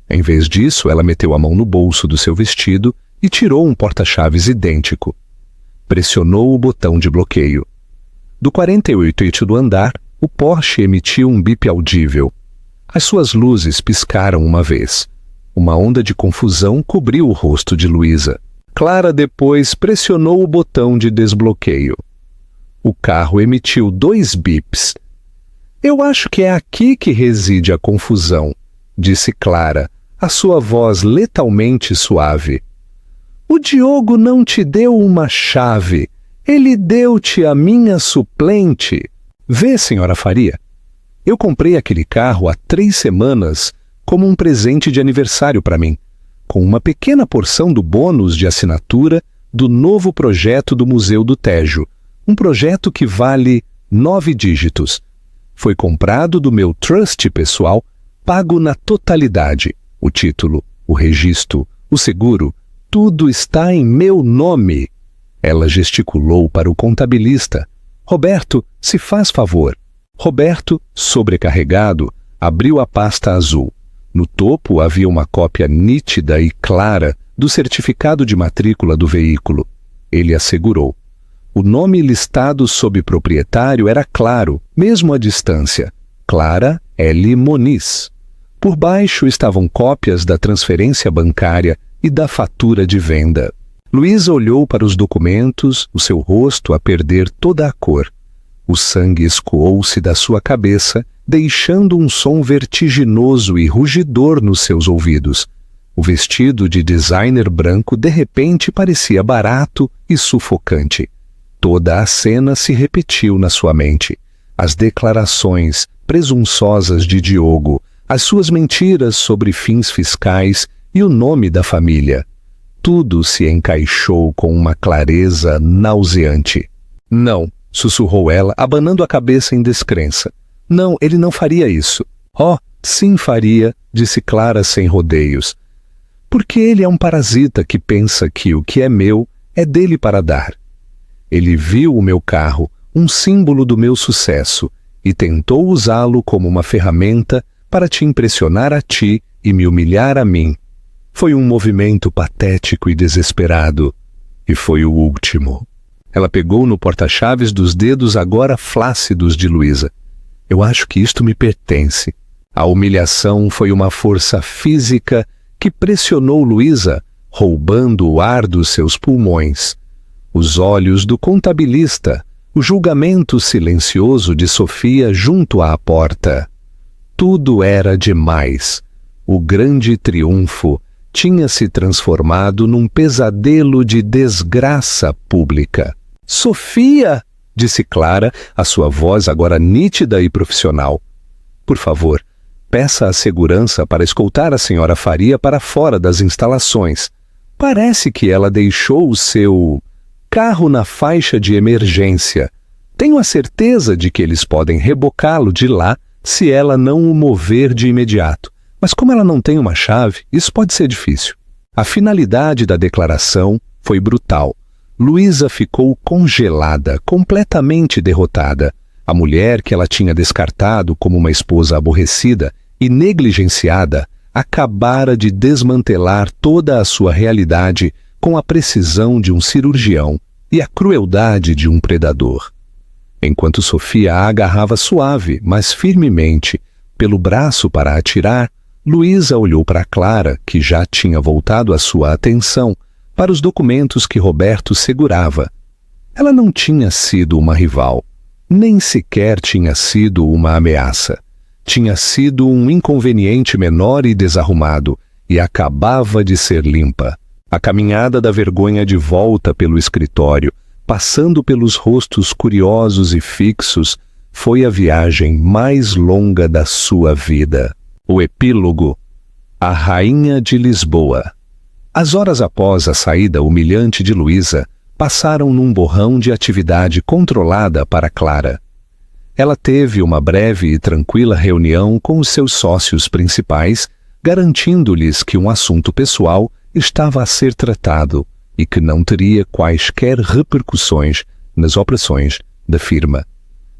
Em vez disso, ela meteu a mão no bolso do seu vestido e tirou um porta-chaves idêntico. Pressionou o botão de bloqueio. Do 48º andar, o Porsche emitiu um bip audível. As suas luzes piscaram uma vez. Uma onda de confusão cobriu o rosto de Luísa. Clara depois pressionou o botão de desbloqueio. O carro emitiu 2 bips. Eu acho que é aqui que reside a confusão, disse Clara, a sua voz letalmente suave. O Diogo não te deu uma chave. Ele deu-te a minha suplente. Vê, senhora Faria, eu comprei aquele carro há 3 semanas como um presente de aniversário para mim, com uma pequena porção do bônus de assinatura do novo projeto do Museu do Tejo, um projeto que vale 9 dígitos. Foi comprado do meu trust pessoal, pago na totalidade. O título, o registro, o seguro, tudo está em meu nome. Ela gesticulou para o contabilista. Roberto, se faz favor. Roberto, sobrecarregado, abriu a pasta azul. No topo havia uma cópia nítida e clara do certificado de matrícula do veículo. Ele assegurou. O nome listado sob proprietário era claro, mesmo à distância. Clara L. Moniz. Por baixo estavam cópias da transferência bancária e da fatura de venda. Luísa olhou para os documentos, o seu rosto a perder toda a cor. O sangue escoou-se da sua cabeça, deixando um som vertiginoso e rugidor nos seus ouvidos. O vestido de designer branco de repente parecia barato e sufocante. Toda a cena se repetiu na sua mente. As declarações presunçosas de Diogo, as suas mentiras sobre fins fiscais e o nome da família. Tudo se encaixou com uma clareza nauseante. Não, sussurrou ela, abanando a cabeça em descrença. Não, ele não faria isso. Oh, sim faria, disse Clara sem rodeios. Porque ele é um parasita que pensa que o que é meu é dele para dar. Ele viu o meu carro, um símbolo do meu sucesso, e tentou usá-lo como uma ferramenta para te impressionar a ti e me humilhar a mim. Foi um movimento patético e desesperado. E foi o último. Ela pegou no porta-chaves dos dedos agora flácidos de Luísa. Eu acho que isto me pertence. A humilhação foi uma força física que pressionou Luísa, roubando o ar dos seus pulmões. Os olhos do contabilista, o julgamento silencioso de Sofia junto à porta. Tudo era demais. O grande triunfo tinha se transformado num pesadelo de desgraça pública. Sofia, disse Clara, a sua voz agora nítida e profissional. Por favor, peça a segurança para escoltar a senhora Faria para fora das instalações. Parece que ela deixou o seu carro na faixa de emergência. Tenho a certeza de que eles podem rebocá-lo de lá se ela não o mover de imediato. Mas como ela não tem uma chave, isso pode ser difícil. A finalidade da declaração foi brutal. Luísa ficou congelada, completamente derrotada. A mulher que ela tinha descartado como uma esposa aborrecida e negligenciada acabara de desmantelar toda a sua realidade com a precisão de um cirurgião e a crueldade de um predador. Enquanto Sofia a agarrava suave, mas firmemente, pelo braço para atirar, Luísa olhou para Clara, que já tinha voltado a sua atenção para os documentos que Roberto segurava. Ela não tinha sido uma rival, nem sequer tinha sido uma ameaça. Tinha sido um inconveniente menor e desarrumado, e acabava de ser limpa. A caminhada da vergonha de volta pelo escritório, passando pelos rostos curiosos e fixos, foi a viagem mais longa da sua vida. O epílogo: A Rainha de Lisboa. As horas após a saída humilhante de Luísa passaram num borrão de atividade controlada para Clara. Ela teve uma breve e tranquila reunião com os seus sócios principais, garantindo-lhes que um assunto pessoal estava a ser tratado e que não teria quaisquer repercussões nas operações da firma.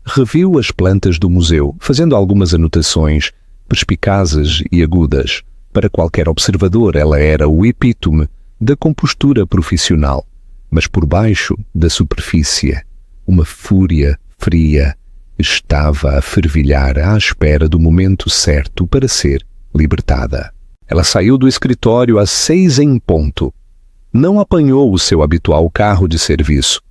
Reviu as plantas do museu, fazendo algumas anotações perspicazes e agudas. Para qualquer observador, ela era o epítome da compostura profissional. Mas por baixo da superfície, uma fúria fria estava a fervilhar à espera do momento certo para ser libertada. Ela saiu do escritório às 6 em ponto. Não apanhou o seu habitual carro de serviço.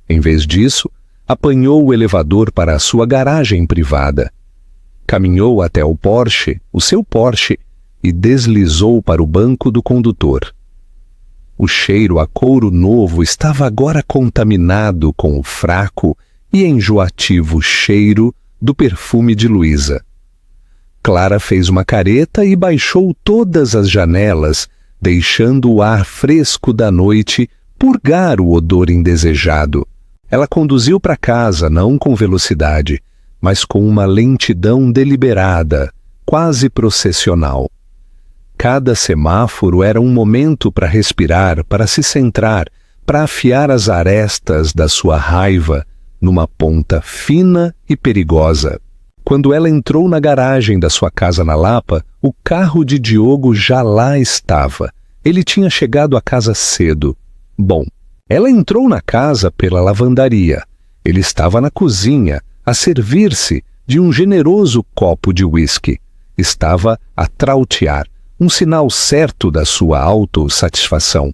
Em vez disso, apanhou o elevador para a sua garagem privada. Caminhou até o seu Porsche, e deslizou para o banco do condutor. O cheiro a couro novo estava agora contaminado com o fraco e enjoativo cheiro do perfume de Luísa. Clara fez uma careta e baixou todas as janelas, deixando o ar fresco da noite purgar o odor indesejado. Ela conduziu para casa não com velocidade, mas com uma lentidão deliberada, quase processional. Cada semáforo era um momento para respirar, para se centrar, para afiar as arestas da sua raiva numa ponta fina e perigosa. Quando ela entrou na garagem da sua casa na Lapa, o carro de Diogo já lá estava. Ele tinha chegado à casa cedo. Bom, ela entrou na casa pela lavandaria. Ele estava na cozinha, a servir-se de um generoso copo de uísque. Estava a trautear, um sinal certo da sua autossatisfação.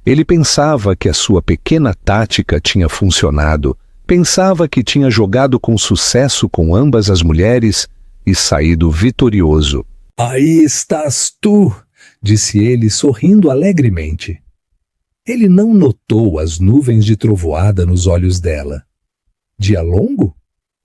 Ele pensava que a sua pequena tática tinha funcionado, pensava que tinha jogado com sucesso com ambas as mulheres e saído vitorioso. Aí estás tu, disse ele, sorrindo alegremente. Ele não notou as nuvens de trovoada nos olhos dela. Dia longo?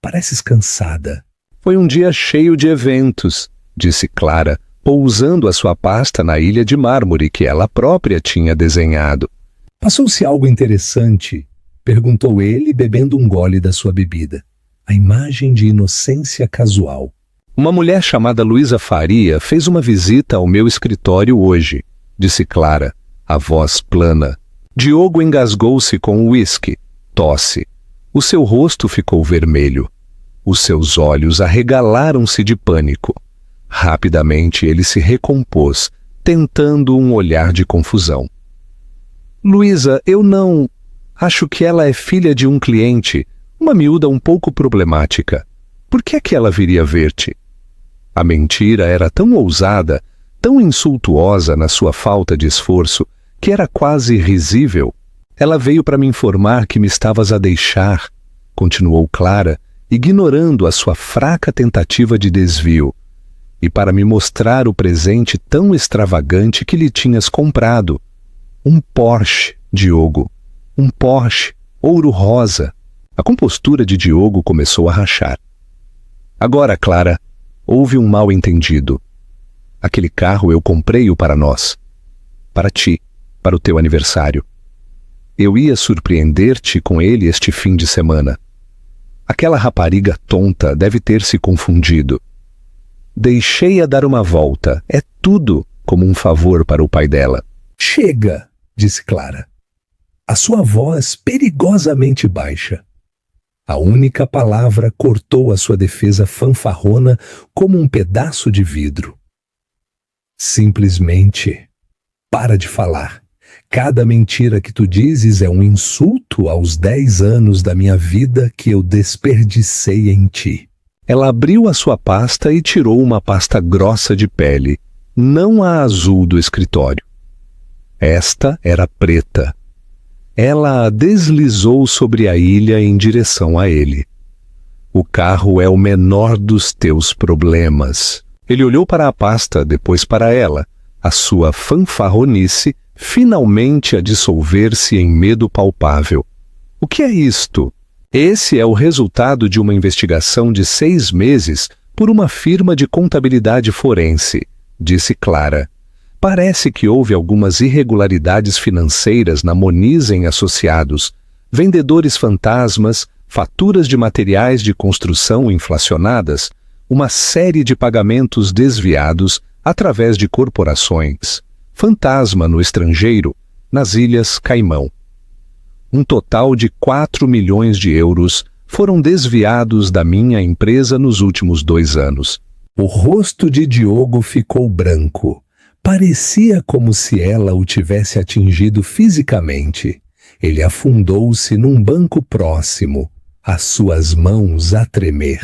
Pareces cansada. Foi um dia cheio de eventos, disse Clara, pousando a sua pasta na ilha de mármore que ela própria tinha desenhado. Passou-se algo interessante? Perguntou ele, bebendo um gole da sua bebida. A imagem de inocência casual. Uma mulher chamada Luísa Faria fez uma visita ao meu escritório hoje, disse Clara, a voz plana. Diogo engasgou-se com o uísque, tosse. O seu rosto ficou vermelho. Os seus olhos arregalaram-se de pânico. Rapidamente ele se recompôs, tentando um olhar de confusão. Luísa, eu não... Acho que ela é filha de um cliente, uma miúda um pouco problemática. Por que é que ela viria ver-te? A mentira era tão ousada, tão insultuosa na sua falta de esforço, que era quase risível. Ela veio para me informar que me estavas a deixar, continuou Clara, ignorando a sua fraca tentativa de desvio, e para me mostrar o presente tão extravagante que lhe tinhas comprado. Um Porsche, Diogo. Um Porsche, ouro rosa. A compostura de Diogo começou a rachar. Agora, Clara, houve um mal-entendido. Aquele carro eu comprei-o para nós. Para ti, para o teu aniversário. Eu ia surpreender-te com ele este fim de semana. Aquela rapariga tonta deve ter se confundido. Deixei-a dar uma volta. É tudo como um favor para o pai dela. Chega, disse Clara. A sua voz perigosamente baixa. A única palavra cortou a sua defesa fanfarrona como um pedaço de vidro. Simplesmente, para de falar. Cada mentira que tu dizes é um insulto aos 10 anos da minha vida que eu desperdicei em ti. Ela abriu a sua pasta e tirou uma pasta grossa de pele, não a azul do escritório. Esta era preta. Ela a deslizou sobre a ilha em direção a ele. O carro é o menor dos teus problemas. Ele olhou para a pasta, depois para ela, a sua fanfarronice finalmente a dissolver-se em medo palpável. O que é isto? Esse é o resultado de uma investigação de 6 meses por uma firma de contabilidade forense, disse Clara. Parece que houve algumas irregularidades financeiras na Moniz Associados, vendedores fantasmas, faturas de materiais de construção inflacionadas, uma série de pagamentos desviados através de corporações, fantasma no estrangeiro, nas Ilhas Caimão. Um total de 4 milhões de euros foram desviados da minha empresa nos últimos 2 anos. O rosto de Diogo ficou branco. Parecia como se ela o tivesse atingido fisicamente. Ele afundou-se num banco próximo, as suas mãos a tremer.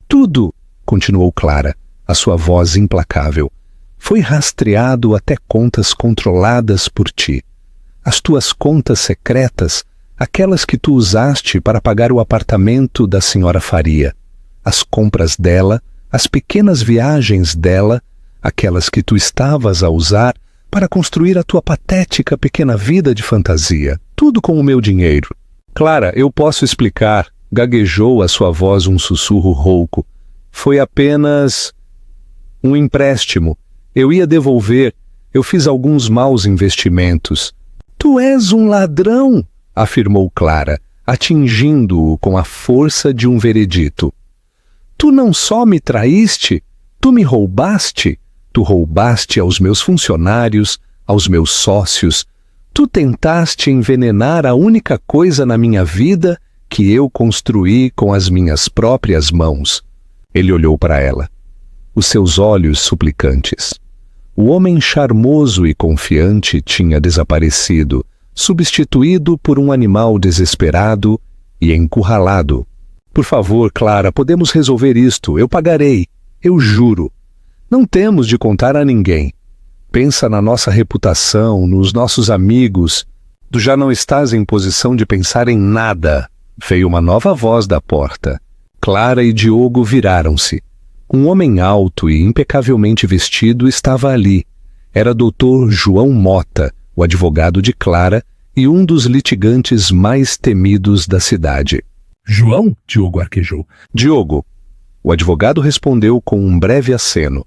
Tudo, continuou Clara, a sua voz implacável, foi rastreado até contas controladas por ti. As tuas contas secretas, aquelas que tu usaste para pagar o apartamento da senhora Faria, as compras dela, as pequenas viagens dela, aquelas que tu estavas a usar para construir a tua patética pequena vida de fantasia, tudo com o meu dinheiro. Clara, eu posso explicar, gaguejou a sua voz um sussurro rouco. Foi apenas um empréstimo. Eu ia devolver. Eu fiz alguns maus investimentos. Tu és um ladrão, afirmou Clara, atingindo-o com a força de um veredito. Tu não só me traíste, tu me roubaste. Tu roubaste aos meus funcionários, aos meus sócios. Tu tentaste envenenar a única coisa na minha vida que eu construí com as minhas próprias mãos. Ele olhou para ela. Os seus olhos suplicantes. O homem charmoso e confiante tinha desaparecido, substituído por um animal desesperado e encurralado. Por favor, Clara, podemos resolver isto. Eu pagarei. Eu juro. Não temos de contar a ninguém. Pensa na nossa reputação, nos nossos amigos. Tu já não estás em posição de pensar em nada. Veio uma nova voz da porta. Clara e Diogo viraram-se. Um homem alto e impecavelmente vestido estava ali. Era Dr. João Mota, o advogado de Clara e um dos litigantes mais temidos da cidade. João? Diogo arquejou. Diogo. O advogado respondeu com um breve aceno.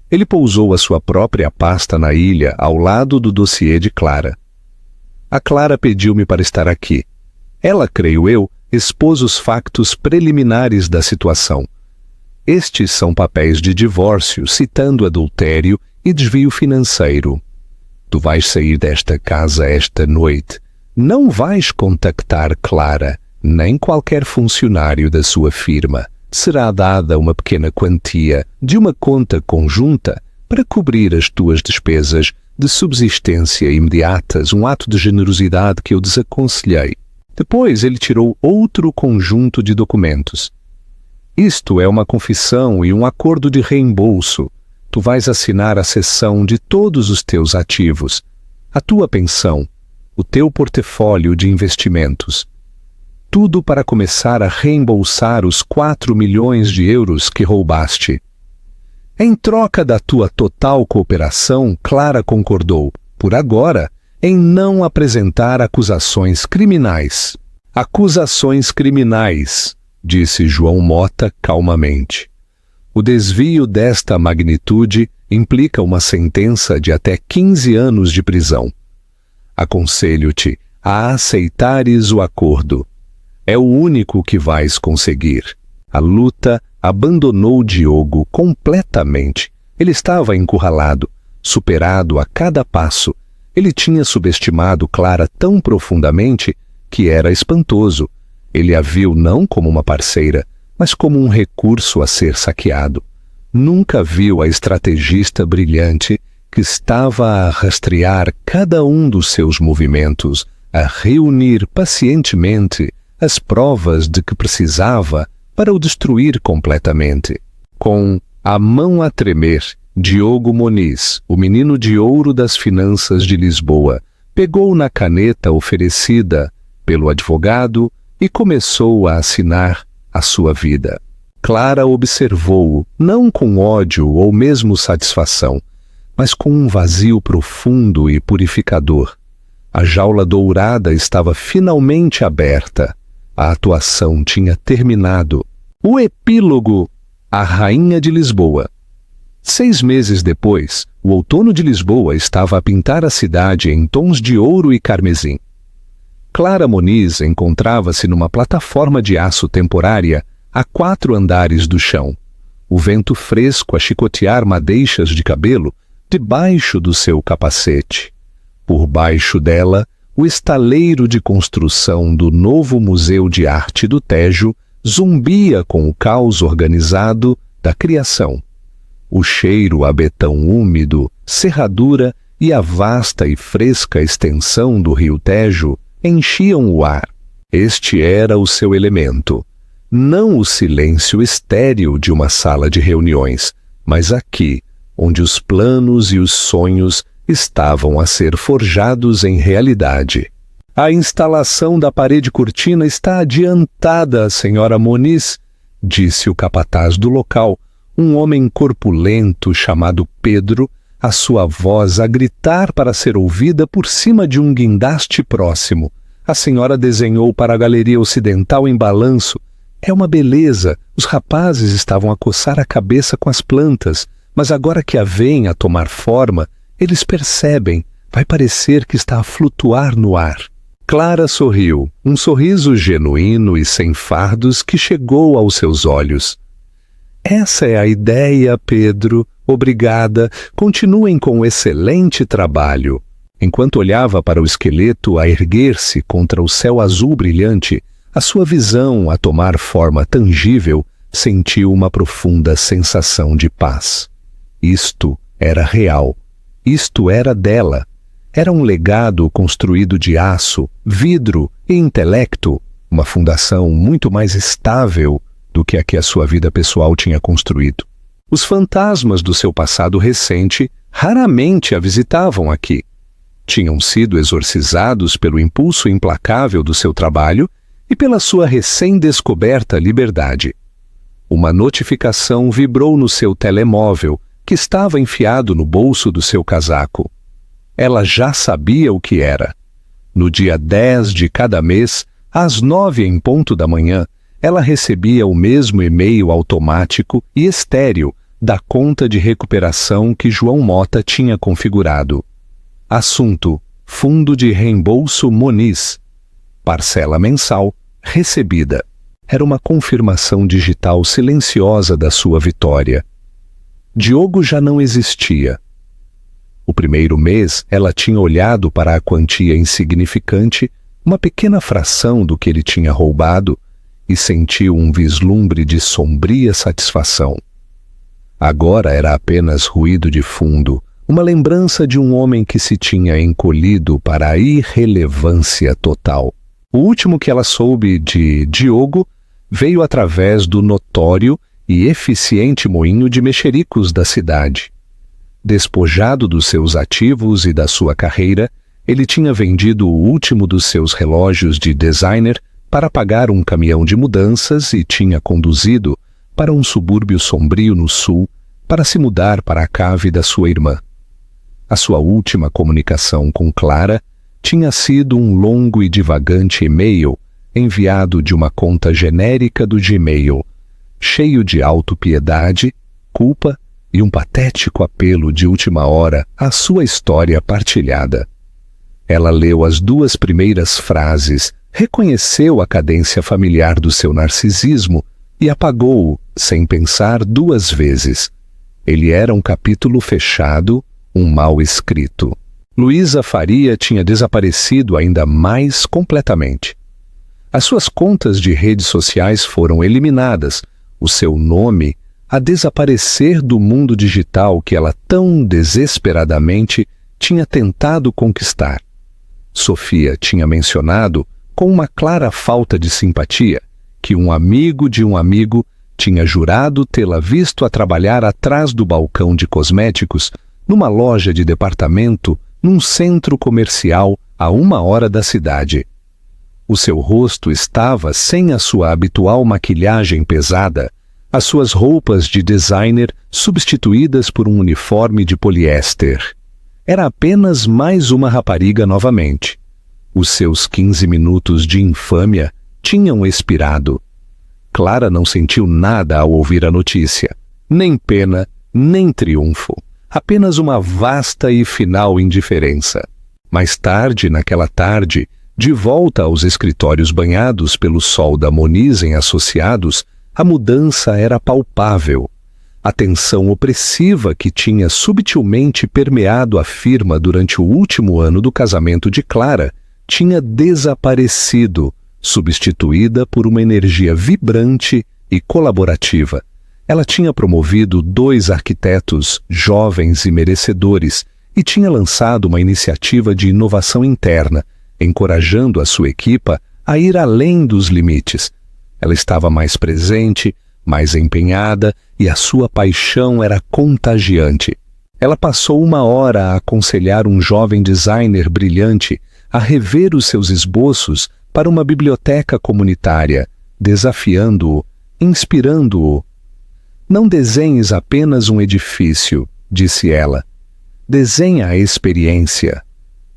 Ele pousou a sua própria pasta na ilha, ao lado do dossiê de Clara. A Clara pediu-me para estar aqui. Ela, creio eu, expôs os factos preliminares da situação. Estes são papéis de divórcio, citando adultério e desvio financeiro. Tu vais sair desta casa esta noite. Não vais contactar Clara, nem qualquer funcionário da sua firma. Será dada uma pequena quantia de uma conta conjunta para cobrir as tuas despesas de subsistência imediatas, um ato de generosidade que eu desaconselhei. Depois ele tirou outro conjunto de documentos. Isto é uma confissão e um acordo de reembolso. Tu vais assinar a cessão de todos os teus ativos, a tua pensão, o teu portfólio de investimentos. Tudo para começar a reembolsar os 4 milhões de euros que roubaste. Em troca da tua total cooperação, Clara concordou, por agora, em não apresentar acusações criminais. Acusações criminais, disse João Mota calmamente. O desvio desta magnitude implica uma sentença de até 15 anos de prisão. Aconselho-te a aceitares o acordo. É o único que vais conseguir. A luta abandonou Diogo completamente. Ele estava encurralado, superado a cada passo. Ele tinha subestimado Clara tão profundamente que era espantoso. Ele a viu não como uma parceira, mas como um recurso a ser saqueado. Nunca viu a estrategista brilhante que estava a rastrear cada um dos seus movimentos, a reunir pacientemente as provas de que precisava para o destruir completamente. Com a mão a tremer, Diogo Moniz, o menino de ouro das finanças de Lisboa, pegou na caneta oferecida pelo advogado e começou a assinar a sua vida. Clara observou-o, não com ódio ou mesmo satisfação, mas com um vazio profundo e purificador. A jaula dourada estava finalmente aberta. A atuação tinha terminado. O epílogo: A Rainha de Lisboa. 6 meses depois, o outono de Lisboa estava a pintar a cidade em tons de ouro e carmesim. Clara Moniz encontrava-se numa plataforma de aço temporária a 4 andares do chão. O vento fresco a chicotear madeixas de cabelo debaixo do seu capacete. Por baixo dela, o estaleiro de construção do novo Museu de Arte do Tejo zumbia com o caos organizado da criação. O cheiro a betão úmido, serradura e a vasta e fresca extensão do rio Tejo enchiam o ar. Este era o seu elemento. Não o silêncio estéril de uma sala de reuniões, mas aqui, onde os planos e os sonhos estavam a ser forjados em realidade. A instalação da parede cortina está adiantada, senhora Moniz, disse o capataz do local, um homem corpulento chamado Pedro, a sua voz a gritar para ser ouvida por cima de um guindaste próximo. A senhora desenhou para a galeria ocidental em balanço. É uma beleza. Os rapazes estavam a coçar a cabeça com as plantas, mas agora que a veem a tomar forma, eles percebem. Vai parecer que está a flutuar no ar. Clara sorriu, um sorriso genuíno e sem fardos que chegou aos seus olhos. Essa é a ideia, Pedro. Obrigada. Continuem com o excelente trabalho. Enquanto olhava para o esqueleto a erguer-se contra o céu azul brilhante, a sua visão a tomar forma tangível, sentiu uma profunda sensação de paz. Isto era real. Isto era dela. Era um legado construído de aço, vidro e intelecto, uma fundação muito mais estável do que a que a sua vida pessoal tinha construído. Os fantasmas do seu passado recente raramente a visitavam aqui. Tinham sido exorcizados pelo impulso implacável do seu trabalho e pela sua recém-descoberta liberdade. Uma notificação vibrou no seu telemóvel, que estava enfiado no bolso do seu casaco. Ela já sabia o que era. No dia 10 de cada mês, às 9 em ponto da manhã, ela recebia o mesmo e-mail automático e estéril da conta de recuperação que João Mota tinha configurado. Assunto: Fundo de Reembolso Moniz. Parcela mensal recebida. Era uma confirmação digital silenciosa da sua vitória. Diogo já não existia. O primeiro mês, ela tinha olhado para a quantia insignificante, uma pequena fração do que ele tinha roubado, e sentiu um vislumbre de sombria satisfação. Agora era apenas ruído de fundo, uma lembrança de um homem que se tinha encolhido para a irrelevância total. O último que ela soube de Diogo veio através do notório e eficiente moinho de mexericos da cidade. Despojado dos seus ativos e da sua carreira, ele tinha vendido o último dos seus relógios de designer para pagar um caminhão de mudanças e tinha conduzido para um subúrbio sombrio no sul para se mudar para a cave da sua irmã. A sua última comunicação com Clara tinha sido um longo e divagante e-mail enviado de uma conta genérica do Gmail, cheio de autopiedade, culpa e um patético apelo de última hora à sua história partilhada. Ela leu as 2 primeiras frases, reconheceu a cadência familiar do seu narcisismo e apagou-o, sem pensar 2 vezes. Ele era um capítulo fechado, um mal escrito. Luísa Faria tinha desaparecido ainda mais completamente. As suas contas de redes sociais foram eliminadas, o seu nome a desaparecer do mundo digital que ela tão desesperadamente tinha tentado conquistar. Sofia tinha mencionado, com uma clara falta de simpatia, que um amigo de um amigo tinha jurado tê-la visto a trabalhar atrás do balcão de cosméticos numa loja de departamento num centro comercial a 1 hora da cidade. O seu rosto estava sem a sua habitual maquilhagem pesada, as suas roupas de designer substituídas por um uniforme de poliéster. Era apenas mais uma rapariga novamente. Os seus 15 minutos de infâmia tinham expirado. Clara não sentiu nada ao ouvir a notícia. Nem pena, nem triunfo. Apenas uma vasta e final indiferença. Mais tarde, naquela tarde, de volta aos escritórios banhados pelo sol da Moniz em Associados, a mudança era palpável. A tensão opressiva que tinha subtilmente permeado a firma durante o último ano do casamento de Clara tinha desaparecido, substituída por uma energia vibrante e colaborativa. Ela tinha promovido 2 arquitetos jovens e merecedores e tinha lançado uma iniciativa de inovação interna, encorajando a sua equipa a ir além dos limites. Ela estava mais presente, mais empenhada, e a sua paixão era contagiante. Ela passou 1 hora a aconselhar um jovem designer brilhante a rever os seus esboços para uma biblioteca comunitária, desafiando-o, inspirando-o. Não desenhes apenas um edifício, disse ela. Desenha a experiência.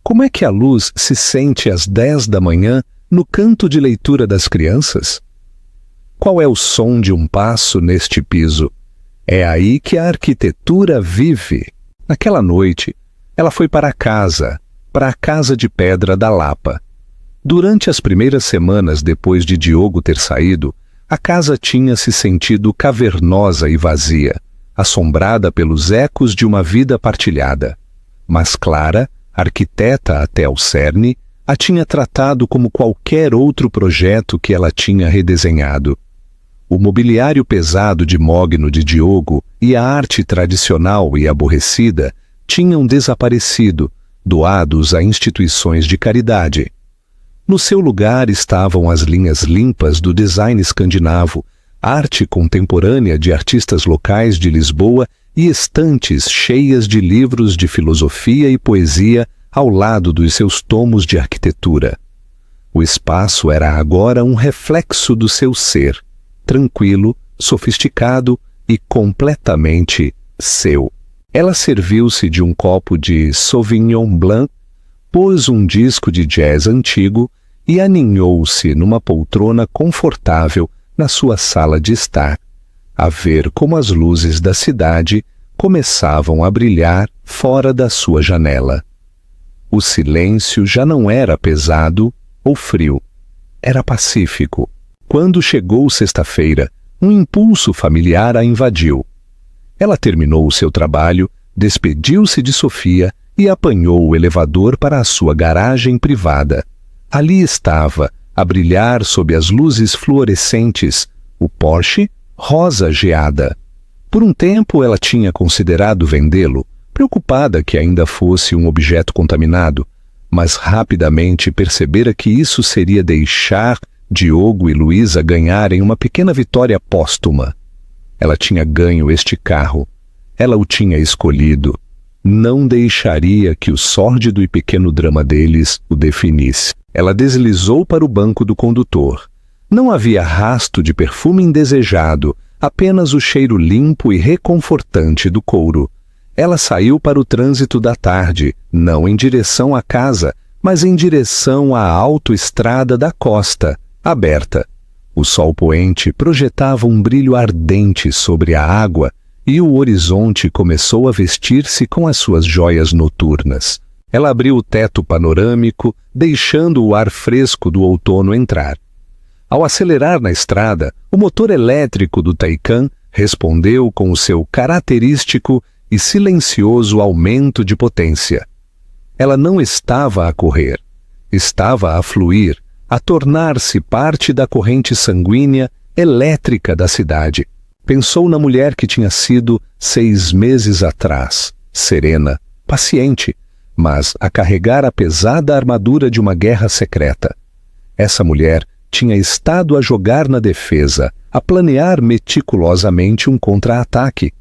Como é que a luz se sente às 10 da manhã no canto de leitura das crianças? Qual é o som de um passo neste piso? É aí que a arquitetura vive. Naquela noite, ela foi para a casa de pedra da Lapa. Durante as primeiras semanas depois de Diogo ter saído, a casa tinha se sentido cavernosa e vazia, assombrada pelos ecos de uma vida partilhada. Mas Clara, arquiteta até ao cerne, a tinha tratado como qualquer outro projeto que ela tinha redesenhado. O mobiliário pesado de mogno de Diogo e a arte tradicional e aborrecida tinham desaparecido, doados a instituições de caridade. No seu lugar estavam as linhas limpas do design escandinavo, arte contemporânea de artistas locais de Lisboa e estantes cheias de livros de filosofia e poesia ao lado dos seus tomos de arquitetura. O espaço era agora um reflexo do seu ser, tranquilo, sofisticado e completamente seu. Ela serviu-se de um copo de Sauvignon Blanc, pôs um disco de jazz antigo e aninhou-se numa poltrona confortável na sua sala de estar, a ver como as luzes da cidade começavam a brilhar fora da sua janela. O silêncio já não era pesado ou frio, era pacífico. Quando chegou sexta-feira, um impulso familiar a invadiu. Ela terminou o seu trabalho, despediu-se de Sofia e apanhou o elevador para a sua garagem privada. Ali estava, a brilhar sob as luzes fluorescentes, o Porsche rosa geada. Por um tempo ela tinha considerado vendê-lo, preocupada que ainda fosse um objeto contaminado, mas rapidamente percebera que isso seria deixar Diogo e Luísa ganharem uma pequena vitória póstuma. Ela tinha ganho este carro. Ela o tinha escolhido. Não deixaria que o sórdido e pequeno drama deles o definisse. Ela deslizou para o banco do condutor. Não havia rasto de perfume indesejado, apenas o cheiro limpo e reconfortante do couro. Ela saiu para o trânsito da tarde, não em direção à casa, mas em direção à autoestrada da costa, aberta. O sol poente projetava um brilho ardente sobre a água e o horizonte começou a vestir-se com as suas joias noturnas. Ela abriu o teto panorâmico, deixando o ar fresco do outono entrar. Ao acelerar na estrada, o motor elétrico do Taycan respondeu com o seu característico e silencioso aumento de potência. Ela não estava a correr, estava a fluir, a tornar-se parte da corrente sanguínea elétrica da cidade. Pensou na mulher que tinha sido 6 meses atrás, serena, paciente, mas a carregar a pesada armadura de uma guerra secreta. Essa mulher tinha estado a jogar na defesa, a planear meticulosamente um contra-ataque.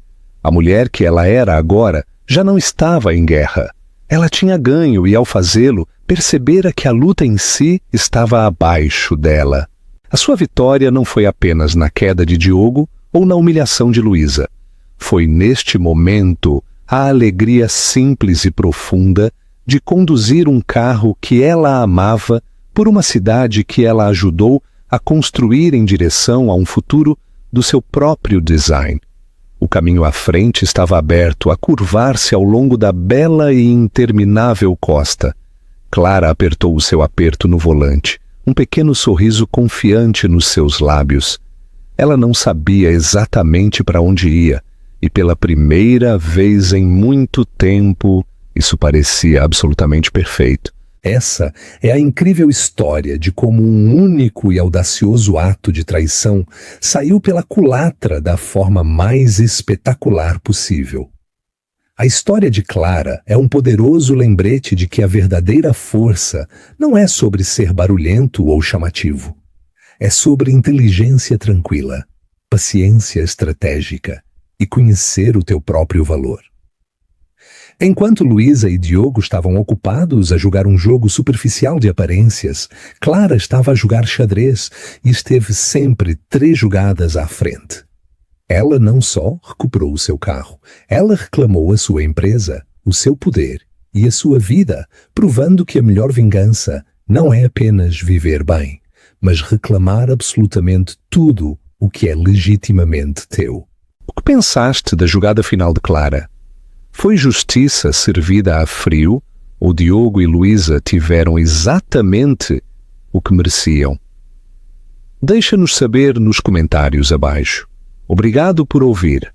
A mulher que ela era agora já não estava em guerra. Ela tinha ganho e, ao fazê-lo, percebera que a luta em si estava abaixo dela. A sua vitória não foi apenas na queda de Diogo ou na humilhação de Luísa. Foi neste momento a alegria simples e profunda de conduzir um carro que ela amava por uma cidade que ela ajudou a construir em direção a um futuro do seu próprio design. O caminho à frente estava aberto a curvar-se ao longo da bela e interminável costa. Clara apertou o seu aperto no volante, um pequeno sorriso confiante nos seus lábios. Ela não sabia exatamente para onde ia, e pela primeira vez em muito tempo, isso parecia absolutamente perfeito. Essa é a incrível história de como um único e audacioso ato de traição saiu pela culatra da forma mais espetacular possível. A história de Clara é um poderoso lembrete de que a verdadeira força não é sobre ser barulhento ou chamativo. É sobre inteligência tranquila, paciência estratégica e conhecer o teu próprio valor. Enquanto Luísa e Diogo estavam ocupados a jogar um jogo superficial de aparências, Clara estava a jogar xadrez e esteve sempre 3 jogadas à frente. Ela não só recuperou o seu carro, ela reclamou a sua empresa, o seu poder e a sua vida, provando que a melhor vingança não é apenas viver bem, mas reclamar absolutamente tudo o que é legitimamente teu. O que pensaste da jogada final de Clara? Foi justiça servida a frio ou Diogo e Luísa tiveram exatamente o que mereciam? Deixa-nos saber nos comentários abaixo. Obrigado por ouvir.